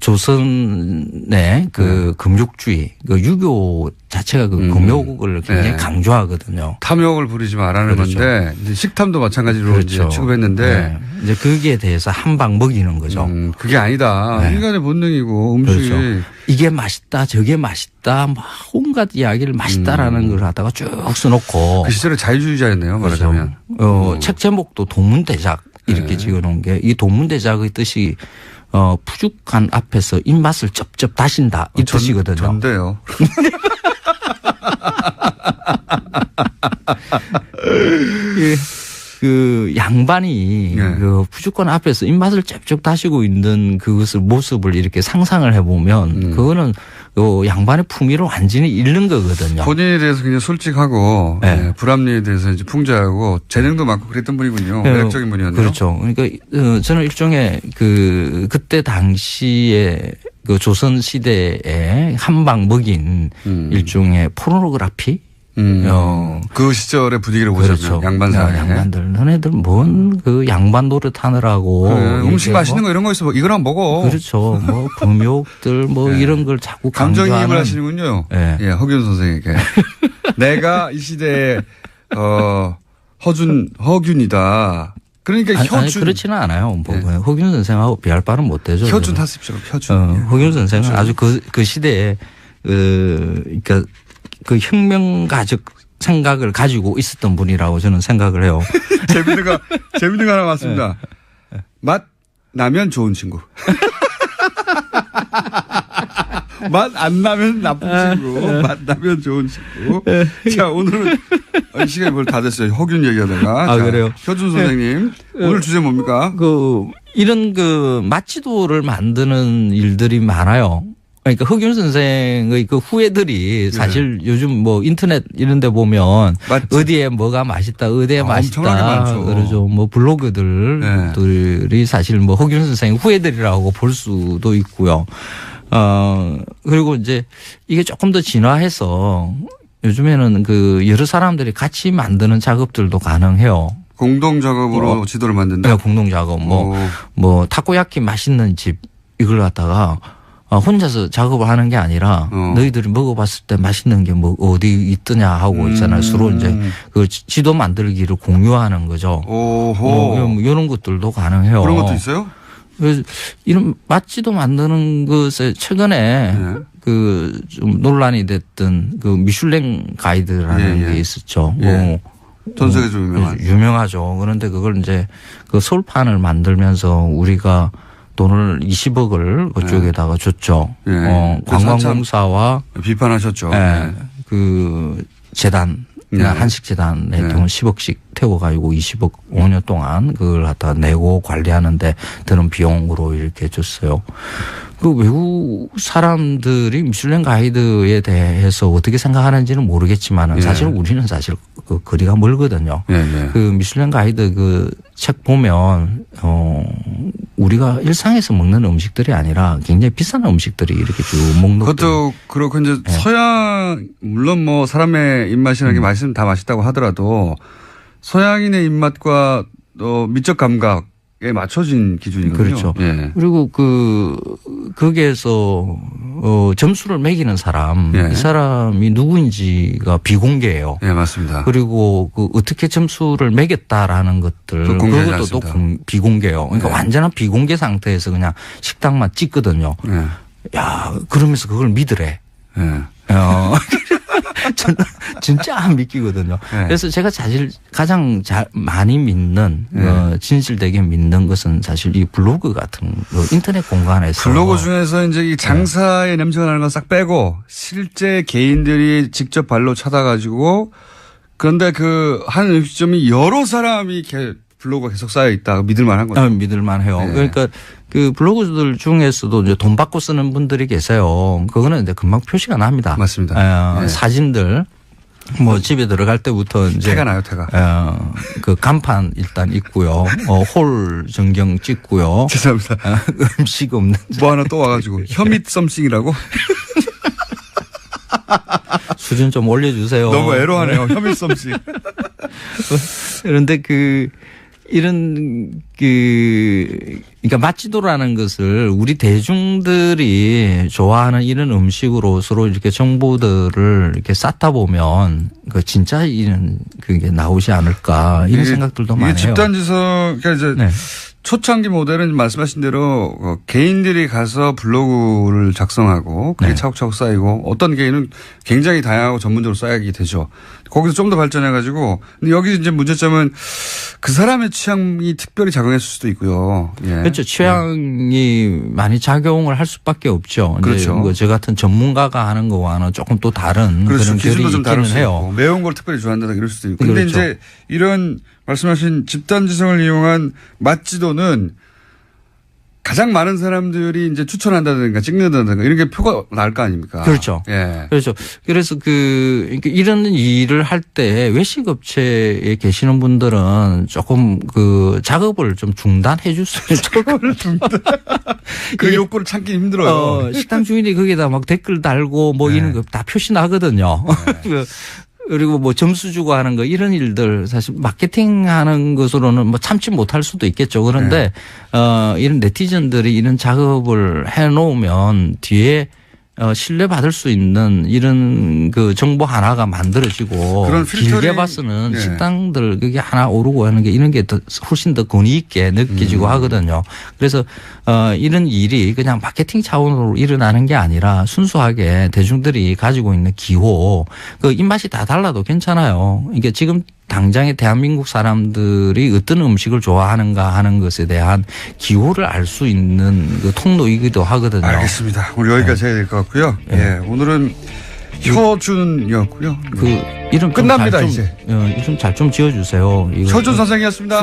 조선의 그 금욕주의, 그 유교 자체가 그 금욕을 굉장히 강조하거든요. 탐욕을 부리지 말라는 건데 이제 식탐도 마찬가지로 이제 취급했는데 이제 거기에 대해서 한 방 먹이는 거죠. 그게 아니다. 인간의 본능이고 음식이 그렇죠. 이게 맛있다, 저게 맛있다, 막 온갖 이야기를 맛있다라는 걸 하다가 쭉 써놓고 그 시절에 자유주의자였네요. 말하자면. 책 제목도 도문대작 이렇게 지어놓은 게 이 도문대작의 뜻이 푸죽한 앞에서 입맛을 쩝쩝 다신다 이 뜻이거든요. 전데요. 그 양반이 그 푸죽한 앞에서 입맛을 쩝쩝 다시고 있는 그것을 모습을 이렇게 상상을 해보면 그거는 양반의 품위를 완전히 잃는 거거든요. 본인에 대해서 굉장히 솔직하고 불합리에 대해서 이제 풍자하고 재능도 많고 그랬던 분이군요. 매력적인 분이었네요. 그렇죠. 그러니까 저는 일종의 그때 당시에 그 조선 시대에 한 방 먹인 일종의 포르노그라피. 그 시절의 분위기를 보자면 그렇죠. 양반 사회. 양반들 너네들 뭔 그 양반 노릇 하느라고 음식 맛있는 거 이런 거 있어 이거랑 먹어. 그렇죠. 뭐 금욕들 뭐 이런 걸 자꾸 감정이입을 하시는군요. 예, 허균 선생에게 내가 이 시대에 허균이다. 그러니까 아니 그렇지는 않아요. 뭐 허균 선생하고 비할 바는 못 되죠. 혀준 하십시오. 혀준. 허균 선생은 아주 그 시대에 그러니까 그 혁명가적 생각을 가지고 있었던 분이라고 저는 생각을 해요. 재밌는 거 하나 왔습니다. 맛 나면 좋은 친구. 맛 안 나면 나쁜 친구. 맛 나면 좋은 친구. 자, 오늘은 시간이 벌써 다 됐어요. 허균 얘기하다가. 자, 그래요? 효준 선생님. 오늘 주제 뭡니까? 이런 맛지도를 만드는 일들이 많아요. 그러니까 허균 선생의 그 후예들이 사실 요즘 뭐 인터넷 이런 데 보면 맞지. 어디에 뭐가 맛있다, 어디에 엄청나게 맛있다. 많죠. 그러죠. 뭐 블로그들이 사실 뭐 허균 선생 후예들이라고 볼 수도 있고요. 그리고 이제 이게 조금 더 진화해서 요즘에는 여러 사람들이 같이 만드는 작업들도 가능해요. 공동 작업으로 지도를 만든다? 네, 공동 작업. 뭐 타코야키 맛있는 집 이걸 갖다가 혼자서 작업을 하는 게 아니라 너희들이 먹어봤을 때 맛있는 게 뭐 어디 있더냐 하고 있잖아요. 서로 이제 그 지도 만들기를 공유하는 거죠. 뭐 이런 것들도 가능해요. 그런 것도 있어요? 그래서 이런 맛지도 만드는 것에 최근에 좀 논란이 됐던 미슐랭 가이드라는 게 있었죠. 전 세계적으로 유명하죠. 그런데 그걸 이제 서울판을 만들면서 우리가 돈을 20억을 그쪽에다가 줬죠. 관광공사와 비판하셨죠. 재단, 한식재단에 돈 10억씩 태워가지고 20억 5년 동안 그걸 갖다가 내고 관리하는데 드는 비용으로 이렇게 줬어요. 외국 사람들이 미슐랭 가이드에 대해서 어떻게 생각하는지는 모르겠지만 사실 우리는 사실 거리가 멀거든요. 미슐랭 가이드 책 보면 우리가 일상에서 먹는 음식들이 아니라 굉장히 비싼 음식들이 이렇게 쭉 먹는 그것도 그렇고 이제 서양 물론 뭐 사람의 입맛이라는 게 맛있으면 다 맛있다고 하더라도 서양인의 입맛과 미적 감각에 맞춰진 기준이거든요. 그렇죠. 그리고 거기에서 점수를 매기는 사람, 이 사람이 누구인지가 비공개예요. 맞습니다. 그리고 어떻게 점수를 매겼다라는 것들 그것도 또 비공개예요. 그러니까 완전한 비공개 상태에서 그냥 식당만 찍거든요. 야, 그러면서 그걸 믿으래. 저는 진짜 안 믿기거든요. 그래서 제가 사실 가장 많이 믿는 진실되게 믿는 것은 사실 이 블로그 같은 인터넷 공간에서 블로그 중에서 이제 이 장사의 냄새가 나는 건 싹 빼고 실제 개인들이 직접 발로 찾아가지고 그런데 한 음식점이 여러 사람이 이렇게 블로그가 계속 쌓여 있다. 믿을만한 거죠. 믿을만해요. 그러니까 블로그들 중에서도 이제 돈 받고 쓰는 분들이 계세요. 그거는 이제 금방 표시가 납니다. 맞습니다. 사진들 집에 들어갈 때부터 이제 태가 나요, 태가. 간판 일단 있고요. 홀 전경 찍고요. 죄송합니다. 음식 없는. 뭐 하나 또 와가지고 혐잇 썸씽이라고. 수준 좀 올려주세요. 너무 애로하네요. 혐잇 썸씽. 그런데 그러니까 맛지도라는 것을 우리 대중들이 좋아하는 이런 음식으로 서로 이렇게 정보들을 이렇게 쌓다 보면 진짜 그게 나오지 않을까 이런 생각들도 많이 해요. 집단지성, 그러니까 이제 초창기 모델은 말씀하신 대로 개인들이 가서 블로그를 작성하고 그게 차곡차곡 쌓이고 어떤 개인은 굉장히 다양하고 전문적으로 쌓이게 되죠. 거기서 좀 더 발전해가지고 근데 여기 이제 문제점은 그 사람의 취향이 특별히 작용했을 수도 있고요. 그렇죠. 취향이 많이 작용을 할 수밖에 없죠. 그렇죠. 저 같은 전문가가 하는 거와는 조금 또 다른 그렇죠. 그런 기준도 좀 다를 수 해요. 있고 매운 걸 특별히 좋아한다 이럴 수도 있고. 근데 그렇죠. 이제 이런 말씀하신 집단지성을 이용한 맛지도는 가장 많은 사람들이 이제 추천한다든가 찍는다든가 이런 게 표가 날 거 아닙니까? 그렇죠. 그렇죠. 그래서 이런 일을 할 때 외식업체에 계시는 분들은 조금 작업을 좀 중단해 줬으면 좋겠어요. 그 욕구를 참기 힘들어요. 식당 주인이 거기다 막 댓글 달고 이런 거 다 표시 나거든요. 그리고 점수 주고 하는 거 이런 일들 사실 마케팅 하는 것으로는 참지 못할 수도 있겠죠. 그런데 이런 네티즌들이 이런 작업을 해 놓으면 뒤에 신뢰받을 수 있는 이런 그 정보 하나가 만들어지고 그런 길게 봐서는 네. 식당들 그게 하나 오르고 하는 게 이런 게 더 훨씬 더 권위 있게 느껴지고 하거든요. 그래서 이런 일이 그냥 마케팅 차원으로 일어나는 게 아니라 순수하게 대중들이 가지고 있는 기호 그 입맛이 다 달라도 괜찮아요. 이게 지금 당장에 대한민국 사람들이 어떤 음식을 좋아하는가 하는 것에 대한 기호를 알 수 있는 그 통로이기도 하거든요. 알겠습니다. 오늘 여기까지 해야 될 것 같고요. 예, 오늘은 효준이었고요. 그 이름 끝납니다 이제. 이름 잘 좀 지어주세요. 효준 선생이었습니다.